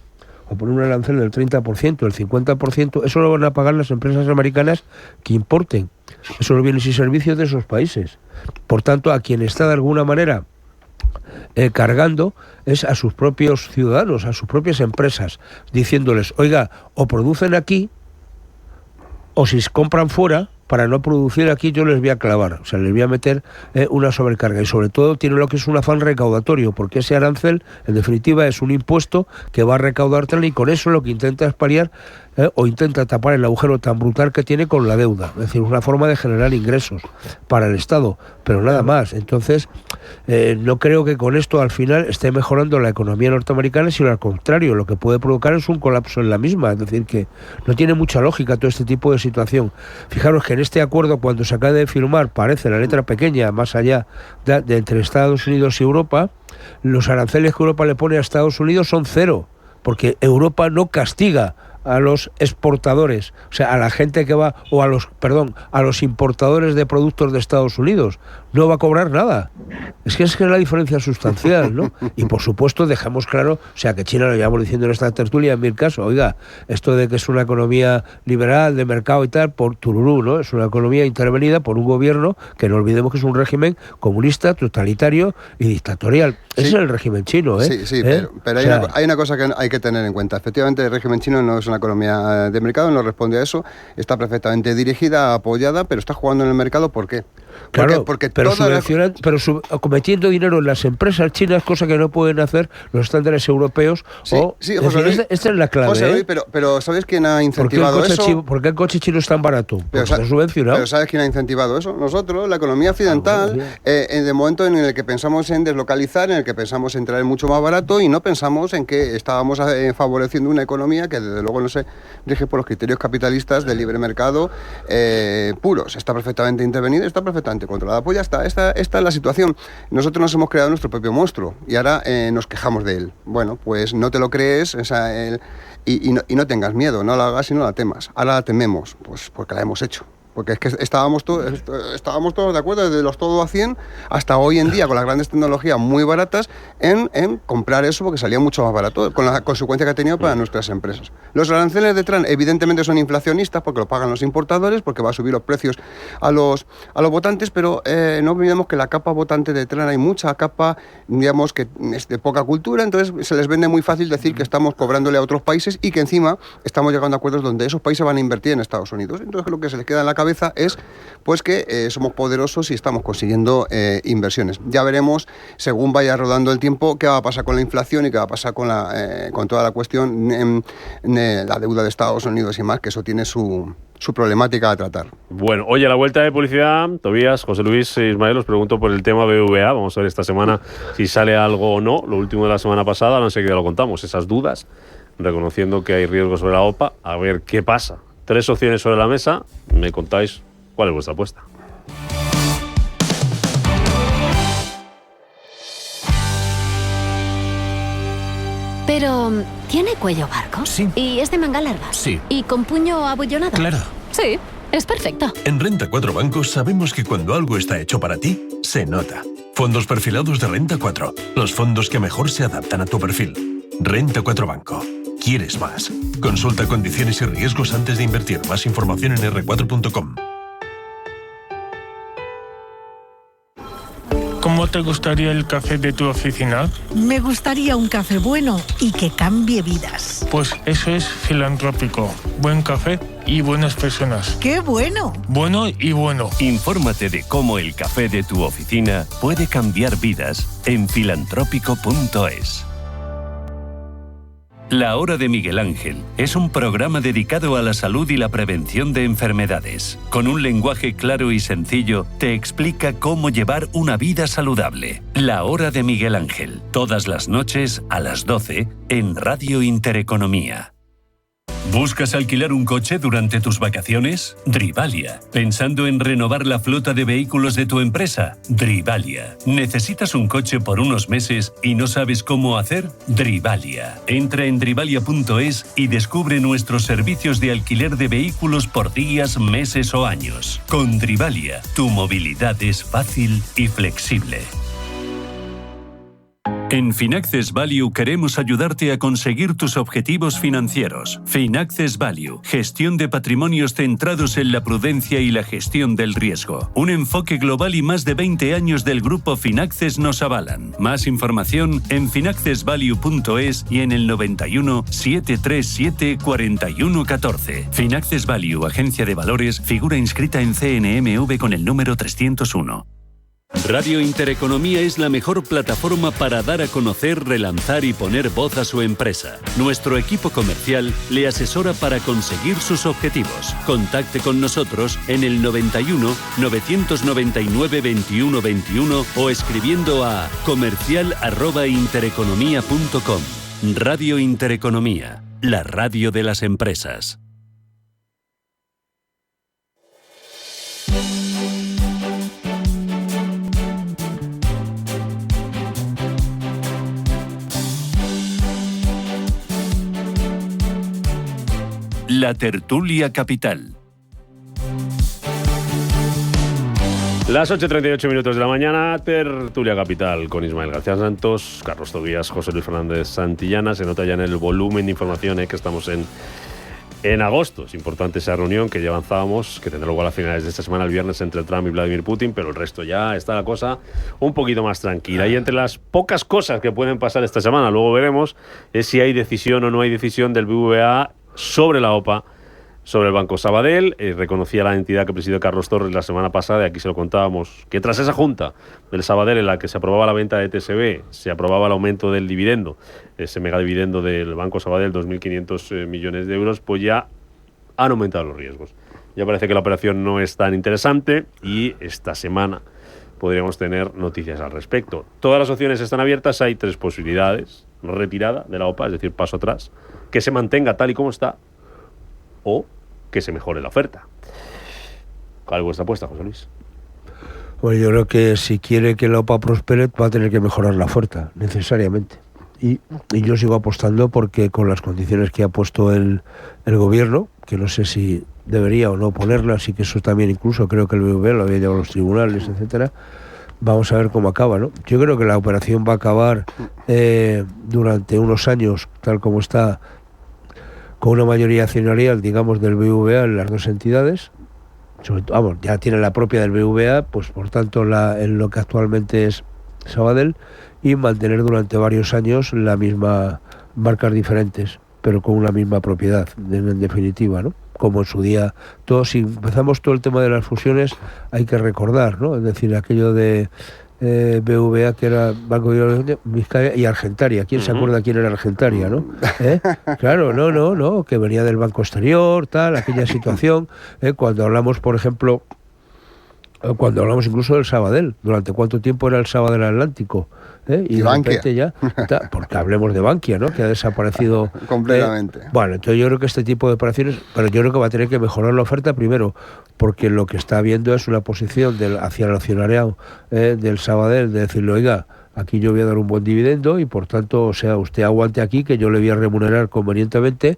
o poner un arancel del 30%, del 50%, eso lo van a pagar las empresas americanas que importen esos bienes y servicios de esos países. Por tanto, a quien está de alguna manera cargando es a sus propios ciudadanos, a sus propias empresas, diciéndoles, oiga, o producen aquí, o si compran fuera, para no producir aquí yo les voy a clavar, o sea, les voy a meter una sobrecarga. Y sobre todo tiene lo que es un afán recaudatorio, porque ese arancel, en definitiva, es un impuesto que va a recaudar tal, y con eso lo que intenta es paliar o intenta tapar el agujero tan brutal que tiene con la deuda. Es decir, una forma de generar ingresos para el Estado, pero nada más. Entonces, no creo que con esto al final esté mejorando la economía norteamericana, sino al contrario, lo que puede provocar es un colapso en la misma. Es decir, que no tiene mucha lógica todo este tipo de situación. Fijaros que en este acuerdo, cuando se acaba de firmar, parece la letra pequeña, más allá de entre Estados Unidos y Europa, los aranceles que Europa le pone a Estados Unidos son cero, porque Europa no castiga a los exportadores, o sea, a la gente que va, o a los importadores de productos de Estados Unidos, no va a cobrar nada. Es que es la diferencia sustancial, ¿no? Y por supuesto dejamos claro, o sea, que China, lo llevamos diciendo en esta tertulia en 1000 casos, oiga, esto de que es una economía liberal, de mercado y tal, por tururú, ¿no? Es una economía intervenida por un gobierno que no olvidemos que es un régimen comunista, totalitario y dictatorial. Sí. Ese es el régimen chino, ¿eh? Sí, pero hay una cosa que hay que tener en cuenta. Efectivamente, el régimen chino no es una economía de mercado, no responde a eso, está perfectamente dirigida, apoyada, pero está jugando en el mercado, ¿por qué? Claro, pero cometiendo dinero en las empresas chinas, cosa que no pueden hacer los estándares europeos. Sí, José Luis, esta es la clave. José Luis, pero ¿sabes quién ha incentivado eso? ¿Por qué el coche chino es tan barato? Porque está subvencionado. Pero ¿sabes quién ha incentivado eso? Nosotros, la economía occidental, en el momento en el que pensamos en deslocalizar, en el que pensamos en traer mucho más barato, y no pensamos en que estábamos favoreciendo una economía que desde luego no se rige por los criterios capitalistas del libre mercado puros. Está perfectamente intervenida, está perfectamente controlada. Pues ya está, esta es la situación. Nosotros nos hemos creado nuestro propio monstruo y ahora nos quejamos de él. Bueno, pues no te lo crees, y no tengas miedo, no la hagas y no la temas. Ahora la tememos, pues porque la hemos hecho. porque es que estábamos todos de acuerdo, desde los todo a 100 hasta hoy en día, con las grandes tecnologías muy baratas, en comprar eso porque salía mucho más barato, con la consecuencia que ha tenido para nuestras empresas. Los aranceles de Trump evidentemente son inflacionistas porque lo pagan los importadores, porque va a subir los precios a los votantes, pero no olvidemos que la capa votante de Trump hay mucha capa, digamos, que es de poca cultura, entonces se les vende muy fácil decir que estamos cobrándole a otros países y que encima estamos llegando a acuerdos donde esos países van a invertir en Estados Unidos. Entonces lo que se les queda en la cabeza es pues que somos poderosos y estamos consiguiendo inversiones. Ya veremos, según vaya rodando el tiempo, qué va a pasar con la inflación y qué va a pasar con toda la cuestión la deuda de Estados Unidos y más, que eso tiene su problemática a tratar. Bueno, oye, a la vuelta de publicidad, Tobías, José Luis e Ismael, os pregunto por el tema BBVA. Vamos a ver esta semana si sale algo o no. Lo último de la semana pasada, no sé qué lo contamos, esas dudas, reconociendo que hay riesgos sobre la OPA. A ver qué pasa. 3 opciones sobre la mesa, me contáis cuál es vuestra apuesta. Pero, ¿tiene cuello barco? Sí. ¿Y es de manga larga? Sí. ¿Y con puño abollonado? Claro. Sí, es perfecto. En Renta 4 Bancos sabemos que cuando algo está hecho para ti, se nota. Fondos perfilados de Renta 4, los fondos que mejor se adaptan a tu perfil. Renta 4 Banco. ¿Quieres más? Consulta condiciones y riesgos antes de invertir. Más información en r4.com. ¿Cómo te gustaría el café de tu oficina? Me gustaría un café bueno y que cambie vidas. Pues eso es filantrópico. Buen café y buenas personas. ¡Qué bueno! Bueno y bueno. Infórmate de cómo el café de tu oficina puede cambiar vidas en filantrópico.es. La Hora de Miguel Ángel es un programa dedicado a la salud y la prevención de enfermedades. Con un lenguaje claro y sencillo, te explica cómo llevar una vida saludable. La Hora de Miguel Ángel, todas las noches a las 12 en Radio Intereconomía. ¿Buscas alquilar un coche durante tus vacaciones? Drivalia. ¿Pensando en renovar la flota de vehículos de tu empresa? Drivalia. ¿Necesitas un coche por unos meses y no sabes cómo hacer? Drivalia. Entra en drivalia.es y descubre nuestros servicios de alquiler de vehículos por días, meses o años. Con Drivalia, tu movilidad es fácil y flexible. En Finaccess Value queremos ayudarte a conseguir tus objetivos financieros. Finaccess Value, gestión de patrimonios centrados en la prudencia y la gestión del riesgo. Un enfoque global y más de 20 años del grupo Finaccess nos avalan. Más información en finaccessvalue.es y en el 91 737 4114. Finaccess Value, agencia de valores, figura inscrita en CNMV con el número 301. Radio Intereconomía es la mejor plataforma para dar a conocer, relanzar y poner voz a su empresa. Nuestro equipo comercial le asesora para conseguir sus objetivos. Contacte con nosotros en el 91 999 21 21 o escribiendo a comercial@intereconomía.com. Radio Intereconomía, la radio de las empresas. La tertulia capital. Las 8:38 minutos de la mañana, tertulia capital con Ismael García Santos, Carlos Tobías, José Luis Fernández Santillana. Se nota ya en el volumen de información que estamos en agosto. Es importante esa reunión que ya avanzábamos, que tendrá lugar a finales de esta semana, el viernes, entre Trump y Vladimir Putin, pero el resto ya está la cosa un poquito más tranquila. Y entre las pocas cosas que pueden pasar esta semana, luego veremos, es si hay decisión o no hay decisión del BBVA sobre la OPA, sobre el Banco Sabadell. Reconocía la entidad que presidió Carlos Torres la semana pasada, y aquí se lo contábamos, que tras esa junta del Sabadell en la que se aprobaba la venta de TSB, se aprobaba el aumento del dividendo, ese megadividendo del Banco Sabadell, 2.500 millones de euros, pues ya han aumentado los riesgos. Ya parece que la operación no es tan interesante y esta semana podríamos tener noticias al respecto. Todas las opciones están abiertas, hay 3 posibilidades: retirada de la OPA, es decir, paso atrás, que se mantenga tal y como está, o que se mejore la oferta. ¿Cuál es vuestra apuesta, José Luis? Bueno, yo creo que si quiere que la OPA prospere, va a tener que mejorar la oferta, necesariamente. Y yo sigo apostando porque con las condiciones que ha puesto el gobierno, que no sé si debería o no ponerla, así que eso también incluso creo que el BBVA lo había llevado a los tribunales, etcétera. Vamos a ver cómo acaba, ¿no? Yo creo que la operación va a acabar durante unos años, tal como está, con una mayoría accionarial, digamos, del BBVA en las dos entidades. Sobre todo, vamos, ya tiene la propia del BBVA, pues por tanto en lo que actualmente es Sabadell, y mantener durante varios años la misma, marcas diferentes, pero con una misma propiedad, en definitiva, ¿no? Como en su día, si empezamos todo el tema de las fusiones, hay que recordar, ¿no? Es decir, aquello de BBVA, que era Banco de Vizcaya, y Argentaria. ¿Quién se acuerda quién era Argentaria, no? Claro, no, que venía del Banco Exterior, tal, aquella situación. Cuando hablamos, por ejemplo, cuando hablamos incluso del Sabadell, ¿durante cuánto tiempo era el Sabadell Atlántico? Y de repente ya, porque hablemos de Bankia, ¿no? Que ha desaparecido completamente. Bueno, entonces yo creo que este tipo de operaciones, pero yo creo que va a tener que mejorar la oferta primero, porque lo que está viendo es una posición hacia el accionariado del Sabadell, de decirle, oiga, aquí yo voy a dar un buen dividendo y por tanto, o sea, usted aguante aquí que yo le voy a remunerar convenientemente.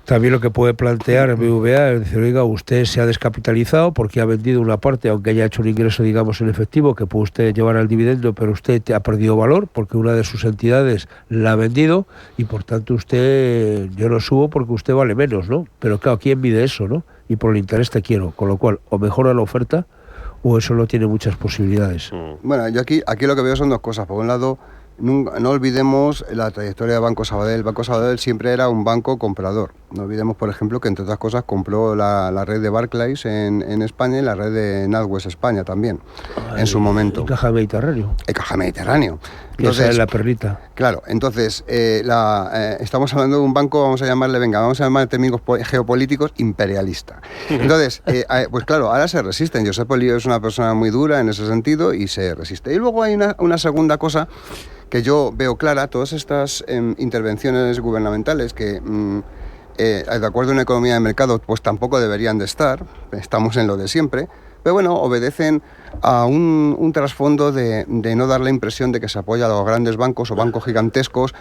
También lo que puede plantear el BBVA es decir, oiga, usted se ha descapitalizado porque ha vendido una parte, aunque haya hecho un ingreso, digamos, en efectivo, que puede usted llevar al dividendo, pero usted ha perdido valor porque una de sus entidades la ha vendido y por tanto usted, yo no subo porque usted vale menos, ¿no? Pero claro, ¿quién mide eso, no? Y por el interés te quiero, con lo cual, o mejora la oferta o eso no tiene muchas posibilidades. Bueno, yo aquí lo que veo son dos cosas. Por un lado, no olvidemos la trayectoria de Banco Sabadell. Banco Sabadell siempre era un banco comprador. No olvidemos, por ejemplo, que entre otras cosas compró la red de Barclays en España y la red de NatWest España también, en su momento. Y Caja Mediterráneo. Caja Mediterráneo. Entonces, esa es la perlita. Claro, entonces, estamos hablando de un banco, vamos a llamarle en términos geopolíticos, imperialista. Entonces, pues claro, ahora se resisten. Josep Olio es una persona muy dura en ese sentido y se resiste. Y luego hay una segunda cosa que yo veo clara, todas estas intervenciones gubernamentales que, de acuerdo a una economía de mercado, pues tampoco deberían de estar, estamos en lo de siempre, pero bueno, obedecen a un trasfondo de no dar la impresión de que se apoya a los grandes bancos o bancos gigantescos,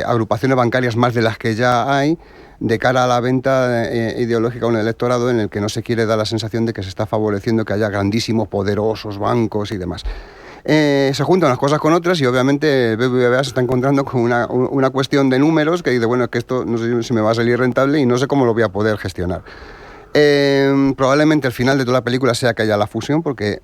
agrupaciones bancarias más de las que ya hay, de cara a la venta ideológica a un electorado en el que no se quiere dar la sensación de que se está favoreciendo que haya grandísimos, poderosos bancos y demás. Se juntan unas cosas con otras y obviamente el BBVA se está encontrando con una cuestión de números que dice, bueno, que esto no sé si me va a salir rentable y no sé cómo lo voy a poder gestionar. Probablemente el final de toda la película sea que haya la fusión, porque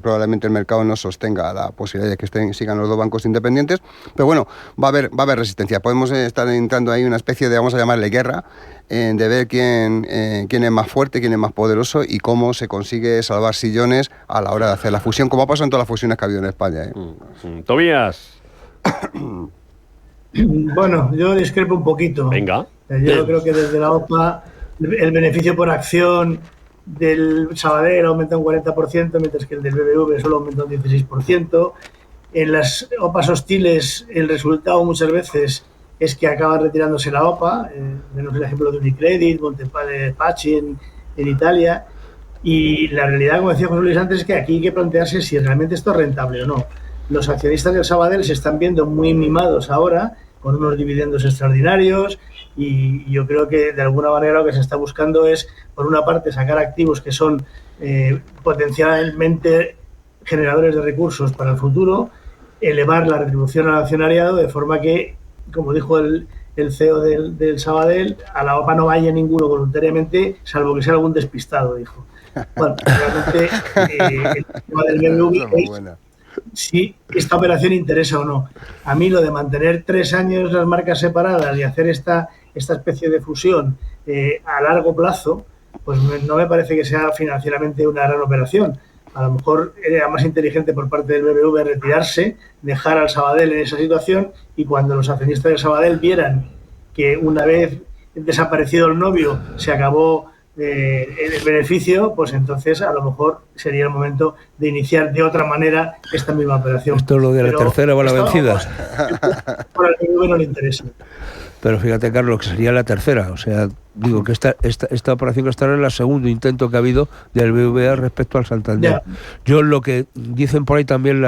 probablemente el mercado no sostenga la posibilidad de que sigan los dos bancos independientes, pero bueno, va a haber resistencia. Podemos estar entrando ahí una especie de, vamos a llamarle guerra, de ver quién es más fuerte, quién es más poderoso y cómo se consigue salvar sillones a la hora de hacer la fusión, como ha pasado en todas las fusiones que ha habido en España. Tobías. Bueno, yo discrepo un poquito. Venga. Yo creo que desde la OPA el beneficio por acción del Sabadell aumenta un 40%, mientras que el del BBV solo aumenta un 16%. En las OPAs hostiles el resultado muchas veces es que acaba retirándose la OPA. Tenemos el ejemplo de Unicredit, Montepaschi en Italia. Y la realidad, como decía José Luis antes, es que aquí hay que plantearse si realmente esto es rentable o no. Los accionistas del Sabadell se están viendo muy mimados ahora, con unos dividendos extraordinarios, y yo creo que de alguna manera lo que se está buscando es, por una parte, sacar activos que son potencialmente generadores de recursos para el futuro, elevar la retribución al accionariado de forma que, como dijo el CEO del Sabadell, a la OPA no vaya ninguno voluntariamente, salvo que sea algún despistado, dijo. Bueno, realmente el tema del BBV es si esta operación interesa o no. A mí lo de mantener 3 años las marcas separadas y hacer esta especie de fusión a largo plazo, pues no me parece que sea financieramente una gran operación. A lo mejor era más inteligente por parte del BBV retirarse, dejar al Sabadell en esa situación, y cuando los accionistas del Sabadell vieran que una vez desaparecido el novio se acabó el beneficio, pues entonces a lo mejor sería el momento de iniciar de otra manera esta misma operación. Esto es lo de la tercera bala vencida. Por el BBV no le interesa. Pero fíjate, Carlos, que sería la tercera. O sea, digo que esta operación estará en el segundo intento que ha habido del BBVA respecto al Santander. Yo lo que dicen por ahí también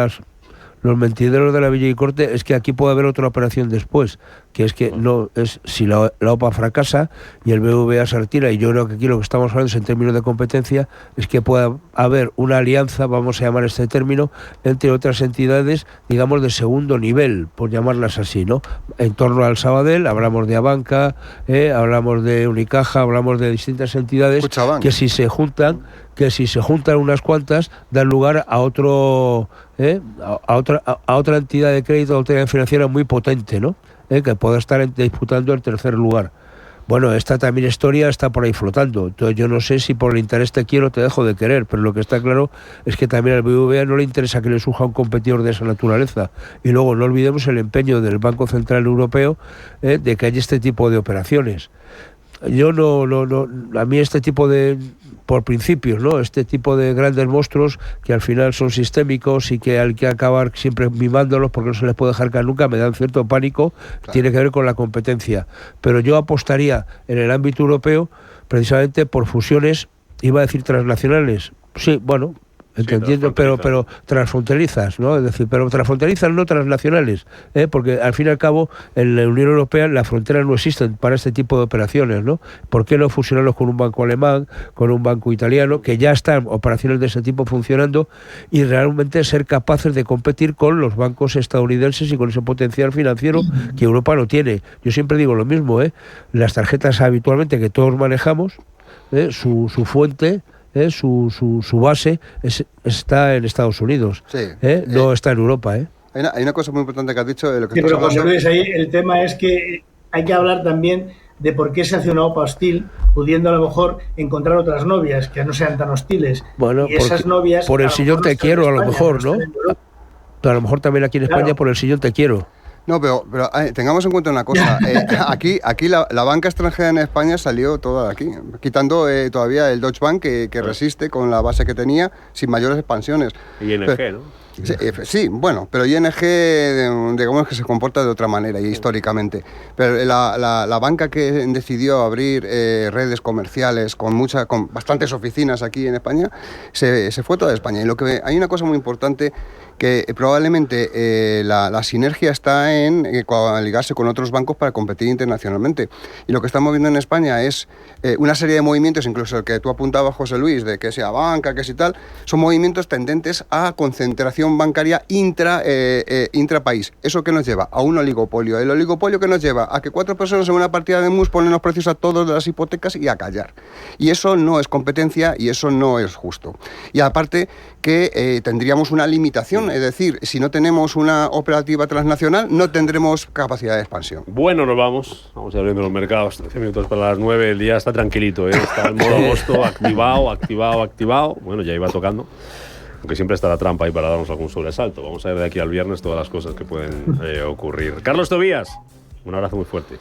los mentideros de la Villa y Corte, es que aquí puede haber otra operación después, que es que no es si la OPA fracasa y el BBVA se retira, y yo creo que aquí lo que estamos hablando es en términos de competencia, es que pueda haber una alianza, vamos a llamar este término, entre otras entidades, digamos, de segundo nivel, por llamarlas así, ¿no? En torno al Sabadell, hablamos de Abanca, hablamos de Unicaja, hablamos de distintas entidades que si se juntan unas cuantas, dan lugar a otro a otra entidad de crédito, a otra entidad financiera muy potente, ¿no? Que pueda estar disputando el tercer lugar. Bueno, esta también historia está por ahí flotando. Entonces yo no sé si por el interés te quiero te dejo de querer, pero lo que está claro es que también al BBVA no le interesa que le surja un competidor de esa naturaleza. Y luego no olvidemos el empeño del Banco Central Europeo de que haya este tipo de operaciones. Yo no, a mí este tipo de, por principios, ¿no? Este tipo de grandes monstruos que al final son sistémicos y que hay que acabar siempre mimándolos porque no se les puede dejar caer nunca, me dan cierto pánico, tiene que ver con la competencia. Pero yo apostaría en el ámbito europeo precisamente por fusiones, iba a decir transnacionales, sí, bueno, entendiendo, pero transfronterizas, ¿no? Es decir, pero transfronterizas, no transnacionales, porque al fin y al cabo en la Unión Europea las fronteras no existen para este tipo de operaciones, ¿no? ¿Por qué no fusionarlos con un banco alemán, con un banco italiano, que ya están operaciones de ese tipo funcionando, y realmente ser capaces de competir con los bancos estadounidenses y con ese potencial financiero que Europa no tiene? Yo siempre digo lo mismo, las tarjetas habitualmente que todos manejamos, su fuente, su base está en Estados Unidos, no está en Europa. Hay una cosa muy importante que has dicho. De lo que sí, pero José Luis, ahí el tema es que hay que hablar también de por qué se hace una OPA hostil, pudiendo a lo mejor encontrar otras novias que no sean tan hostiles. Bueno, y esas novias, por el sillón te quiero, a lo mejor, ¿no? Pero a lo mejor también aquí en España, por el sillón te quiero. No, pero tengamos en cuenta una cosa. Aquí la banca extranjera en España salió toda de aquí, quitando todavía el Deutsche Bank que resiste con la base que tenía, sin mayores expansiones. ING, ¿no? Sí, bueno, pero ING digamos que se comporta de otra manera y históricamente. Pero la banca que decidió abrir redes comerciales con bastantes oficinas aquí en España, se fue toda de España. Y hay una cosa muy importante, que probablemente la sinergia está en ligarse con otros bancos para competir internacionalmente. Y lo que estamos viendo en España es una serie de movimientos, incluso el que tú apuntabas, José Luis, de que sea banca, que si tal, son movimientos tendentes a concentración bancaria intrapaís. ¿Eso qué nos lleva? A un oligopolio. El oligopolio que nos lleva a que 4 personas en una partida de mus ponen los precios a todos de las hipotecas y a callar. Y eso no es competencia y eso no es justo. Y aparte que tendríamos una limitación, es decir, si no tenemos una operativa transnacional, no tendremos capacidad de expansión. Bueno, nos vamos abriendo los mercados, 13 minutos para las 9, el día está tranquilito, está el modo agosto activado, bueno, ya iba tocando, aunque siempre está la trampa ahí para darnos algún sobresalto. Vamos a ver de aquí al viernes todas las cosas que pueden ocurrir. Carlos Tobías, un abrazo muy fuerte.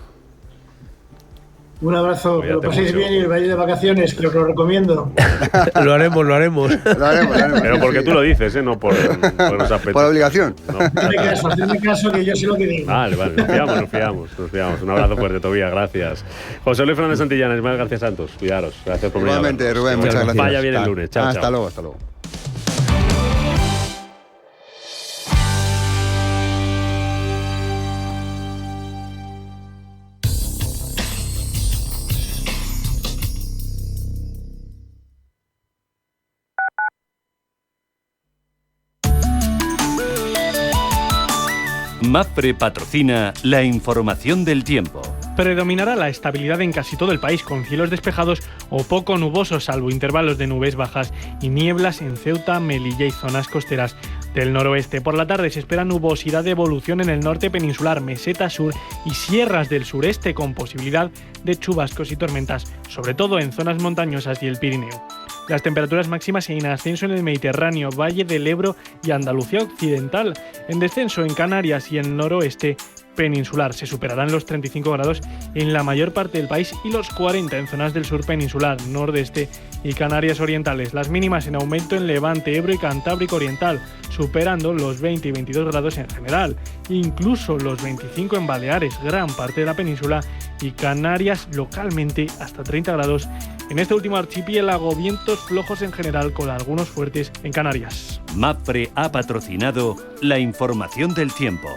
Un abrazo, que lo paséis bien y vais de vacaciones, que os lo recomiendo. Lo haremos. Pero porque tú lo dices, no por por obligación. No. Hacedme caso, que yo sé lo que digo. Vale, nos fiamos. Un abrazo fuerte, Tobías, gracias. José Luis Fernández Santillana, Ismael García Santos, cuidaros. Gracias por venir. Igualmente, Rubén, muchas gracias. Vaya bien el lunes. Chao, hasta luego. MAPFRE patrocina la información del tiempo. Predominará la estabilidad en casi todo el país, con cielos despejados o poco nubosos, salvo intervalos de nubes bajas y nieblas en Ceuta, Melilla y zonas costeras del noroeste. Por la tarde se espera nubosidad de evolución en el norte peninsular, meseta sur y sierras del sureste, con posibilidad de chubascos y tormentas, sobre todo en zonas montañosas y el Pirineo. Las temperaturas máximas en ascenso en el Mediterráneo, Valle del Ebro y Andalucía Occidental. En descenso en Canarias y en noroeste peninsular. Se superarán los 35 grados en la mayor parte del país y los 40 en zonas del sur peninsular, nordeste y Canarias orientales. Las mínimas en aumento en Levante, Ebro y Cantábrico oriental, superando los 20 y 22 grados en general. Incluso los 25 en Baleares, gran parte de la península y Canarias localmente hasta 30 grados en este último archipiélago, vientos flojos en general con algunos fuertes en Canarias. MAPFRE ha patrocinado la información del tiempo.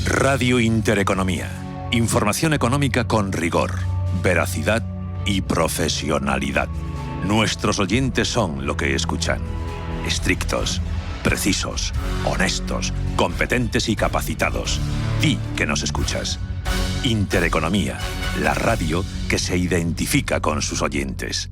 Radio Intereconomía. Información económica con rigor, veracidad y profesionalidad. Nuestros oyentes son lo que escuchan. Estrictos, precisos, honestos, competentes y capacitados. Di que nos escuchas. Intereconomía, la radio que se identifica con sus oyentes.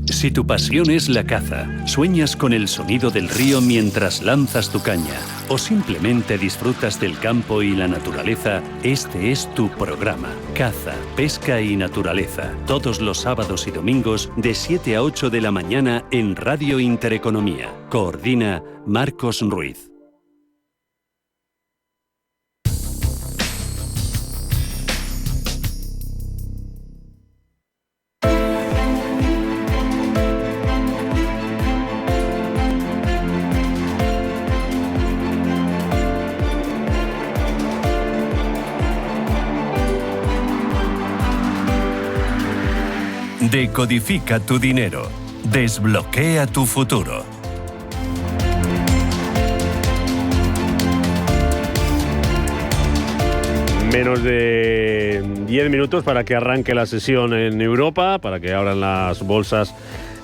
Si tu pasión es la caza, sueñas con el sonido del río mientras lanzas tu caña, o simplemente disfrutas del campo y la naturaleza, este es tu programa. Caza, pesca y naturaleza. Todos los sábados y domingos de 7 a 8 de la mañana en Radio Intereconomía. Coordina Marcos Ruiz. Decodifica tu dinero. Desbloquea tu futuro. Menos de 10 minutos para que arranque la sesión en Europa, para que abran las bolsas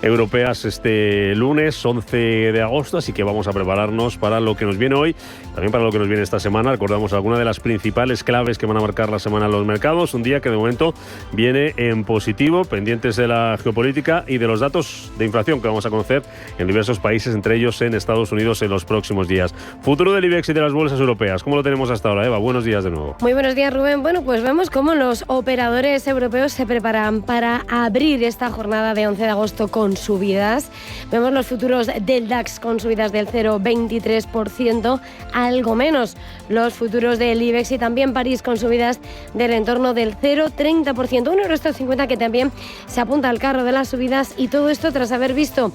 europeas este lunes 11 de agosto, así que vamos a prepararnos para lo que nos viene hoy, también para lo que nos viene esta semana. Recordamos algunas de las principales claves que van a marcar la semana en los mercados, un día que de momento viene en positivo, pendientes de la geopolítica y de los datos de inflación que vamos a conocer en diversos países, entre ellos en Estados Unidos en los próximos días. Futuro del IBEX y de las bolsas europeas, ¿cómo lo tenemos hasta ahora, Eva? Buenos días de nuevo. Muy buenos días, Rubén. Bueno, pues vemos cómo los operadores europeos se preparan para abrir esta jornada de 11 de agosto con subidas. Vemos los futuros del DAX con subidas del 0,23%, algo menos los futuros del IBEX y también París con subidas del entorno del 0,30%. Un Eurostoxx 50 que también se apunta al carro de las subidas, y todo esto tras haber visto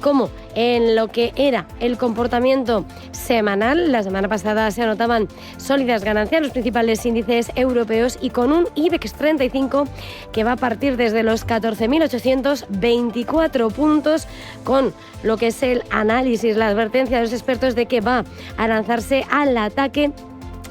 cómo en lo que era el comportamiento semanal, la semana pasada se anotaban sólidas ganancias los principales índices europeos, y con un IBEX 35 que va a partir desde los 14.824 puntos, con lo que es el análisis, la advertencia de los expertos de que va a lanzarse al ataque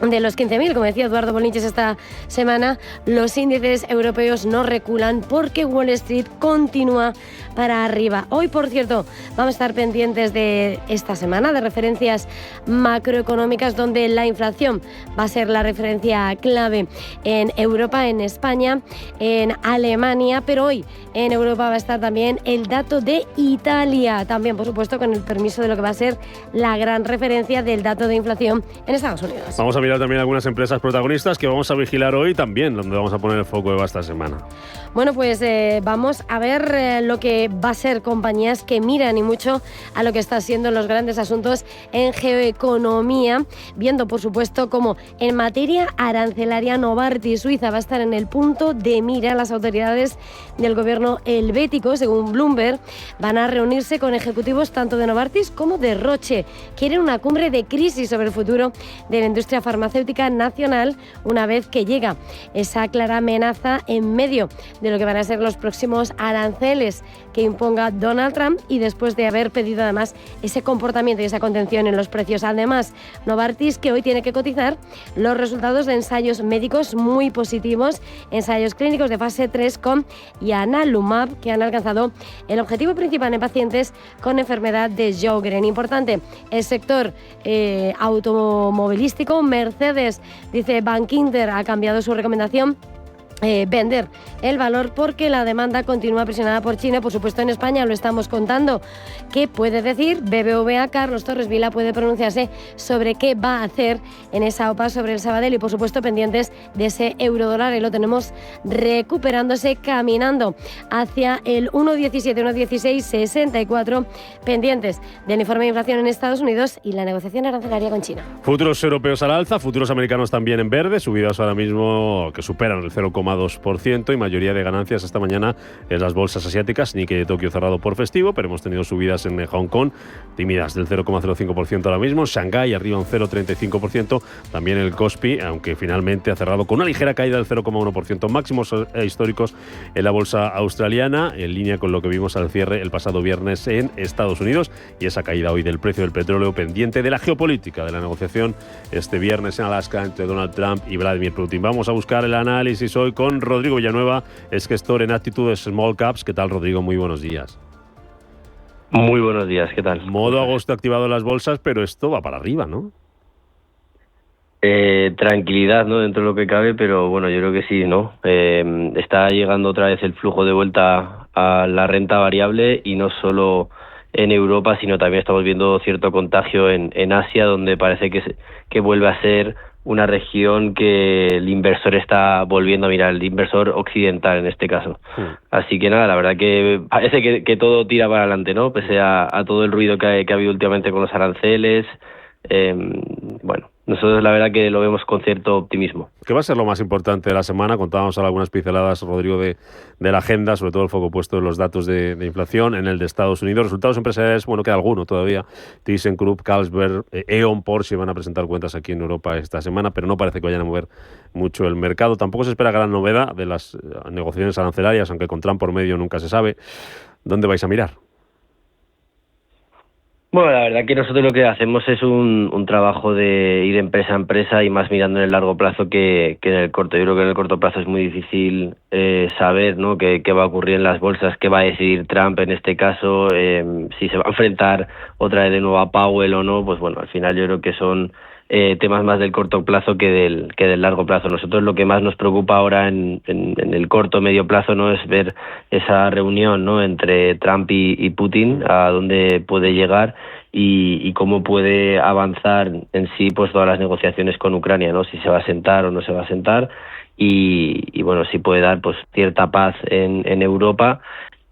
de los 15.000, como decía Eduardo Bolniches esta semana. Los índices europeos no reculan porque Wall Street continúa para arriba. Hoy, por cierto, vamos a estar pendientes de esta semana de referencias macroeconómicas, donde la inflación va a ser la referencia clave en Europa, en España, en Alemania, pero hoy en Europa va a estar también el dato de Italia, también por supuesto con el permiso de lo que va a ser la gran referencia del dato de inflación en Estados Unidos. Vamos a mirar también algunas empresas protagonistas que vamos a vigilar hoy también, donde vamos a poner el foco de esta semana. Bueno, pues vamos a ver lo que va a ser compañías que miran y mucho a lo que está siendo los grandes asuntos en geoeconomía, viendo por supuesto cómo en materia arancelaria Novartis Suiza va a estar en el punto de mira. Las autoridades del gobierno helvético, según Bloomberg, van a reunirse con ejecutivos tanto de Novartis como de Roche. Quieren una cumbre de crisis sobre el futuro de la industria farmacéutica nacional, una vez que llega esa clara amenaza en medio de lo que van a ser los próximos aranceles que imponga Donald Trump, y después de haber pedido además ese comportamiento y esa contención en los precios. Además, Novartis, que hoy tiene que cotizar los resultados de ensayos médicos muy positivos, ensayos clínicos de fase 3 con Ianalumab, que han alcanzado el objetivo principal en pacientes con enfermedad de Sjögren. Importante, el sector automovilístico. Mercedes, dice Bankinter, ha cambiado su recomendación vender el valor porque la demanda continúa presionada por China. Por supuesto, en España lo estamos contando. ¿Qué puede decir BBVA? Carlos Torres Vila puede pronunciarse sobre qué va a hacer en esa OPA sobre el Sabadell, y por supuesto pendientes de ese eurodólar, y lo tenemos recuperándose, caminando hacia el 1,17, 1,1664, pendientes del informe de inflación en Estados Unidos y la negociación arancelaria con China. Futuros europeos al alza, futuros americanos también en verde, subidas ahora mismo que superan el 0,1%. 0,2% y mayoría de ganancias esta mañana en las bolsas asiáticas. Nikkei de Tokio cerrado por festivo, pero hemos tenido subidas en Hong Kong, tímidas del 0,05% ahora mismo. Shanghái arriba un 0,35%. También el Kospi, aunque finalmente ha cerrado con una ligera caída del 0,1%. Máximos históricos en la bolsa australiana, en línea con lo que vimos al cierre el pasado viernes en Estados Unidos, y esa caída hoy del precio del petróleo pendiente de la geopolítica, de la negociación este viernes en Alaska entre Donald Trump y Vladimir Putin. Vamos a buscar el análisis hoy con Rodrigo Villanueva, es gestor en Actitudes Small Caps. ¿Qué tal, Rodrigo? Muy buenos días. Muy buenos días, ¿qué tal? Modo agosto activado en las bolsas, pero esto va para arriba, ¿no? Tranquilidad, ¿no? Dentro de lo que cabe, pero bueno, yo creo que sí, ¿no? Está llegando otra vez el flujo de vuelta a la renta variable, y no solo en Europa, sino también estamos viendo cierto contagio en Asia, donde parece que vuelve a ser una región que el inversor está volviendo a mirar, el inversor occidental en este caso. Así que nada, la verdad que parece que todo tira para adelante, ¿no? Pese a todo el ruido que ha habido últimamente con los aranceles. Bueno, nosotros la verdad que lo vemos con cierto optimismo. ¿Qué va a ser lo más importante de la semana? Contábamos ahora algunas pinceladas, Rodrigo, de la agenda, sobre todo el foco puesto en los datos de inflación, en el de Estados Unidos. Resultados empresariales, bueno, queda alguno todavía. ThyssenKrupp, Carlsberg, E.ON, Porsche van a presentar cuentas aquí en Europa esta semana, pero no parece que vayan a mover mucho el mercado. Tampoco se espera gran novedad de las negociaciones arancelarias, aunque con Trump por medio nunca se sabe. ¿Dónde vais a mirar? Bueno, la verdad que nosotros lo que hacemos es un trabajo de ir empresa a empresa y más mirando en el largo plazo que en el corto. Yo creo que en el corto plazo es muy difícil saber, ¿no?, qué va a ocurrir en las bolsas, qué va a decidir Trump en este caso, si se va a enfrentar otra vez de nuevo a Powell o no. Pues bueno, al final yo creo que son temas más del corto plazo que del largo plazo. Nosotros lo que más nos preocupa ahora en el corto medio plazo, no es ver esa reunión, ¿no?, entre Trump y Putin, a dónde puede llegar y cómo puede avanzar en sí pues todas las negociaciones con Ucrania, ¿no?, si se va a sentar o no se va a sentar, y bueno, si puede dar pues cierta paz en Europa.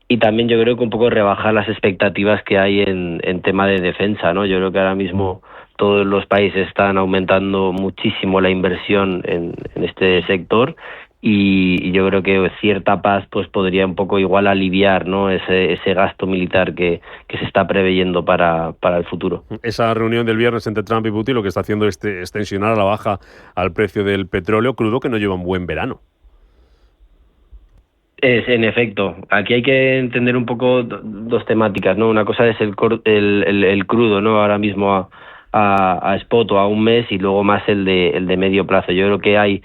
Y también yo creo que un poco rebajar las expectativas que hay en tema de defensa, ¿no? Yo creo que ahora mismo todos los países están aumentando muchísimo la inversión en este sector, y yo creo que cierta paz pues podría un poco igual aliviar, ¿no?, ese gasto militar que se está preveyendo para el futuro. Esa reunión del viernes entre Trump y Putin lo que está haciendo es tensionar a la baja al precio del petróleo crudo, que no lleva un buen verano. En efecto, aquí hay que entender un poco dos temáticas, ¿no? Una cosa es el crudo, ¿no?, ahora mismo a spot o a un mes, y luego más el de medio plazo. Yo creo que hay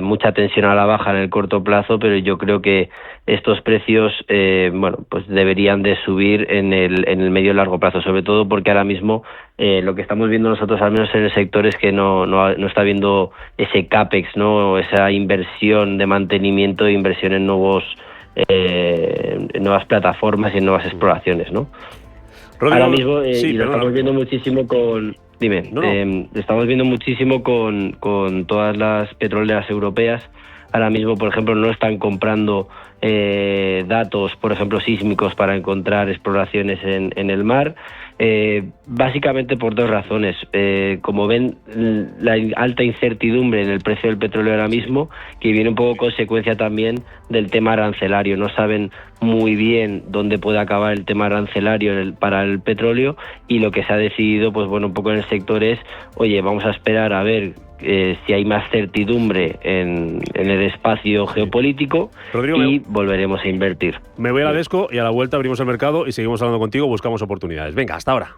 mucha tensión a la baja en el corto plazo, pero yo creo que estos precios bueno, pues deberían de subir en el medio y largo plazo, sobre todo porque ahora mismo lo que estamos viendo nosotros, al menos en el sector, es que no está habiendo ese CAPEX, ¿no?, esa inversión de mantenimiento e inversión en nuevas plataformas y en nuevas exploraciones, ¿no? Rodrigo, ahora mismo y lo estamos viendo muchísimo con... Dime, estamos viendo muchísimo con todas las petroleras europeas. Ahora mismo, por ejemplo, no están comprando datos, por ejemplo, sísmicos para encontrar exploraciones en el mar, básicamente por dos razones. Como ven, la alta incertidumbre en el precio del petróleo ahora mismo, que viene un poco consecuencia también del tema arancelario. No saben muy bien dónde puede acabar el tema arancelario para el petróleo, y lo que se ha decidido, pues bueno, un poco en el sector es, oye, vamos a esperar a ver si hay más certidumbre en el espacio geopolítico, Rodrigo, volveremos a invertir. Me voy a la Desco y a la vuelta abrimos el mercado y seguimos hablando contigo, buscamos oportunidades. Venga, hasta ahora.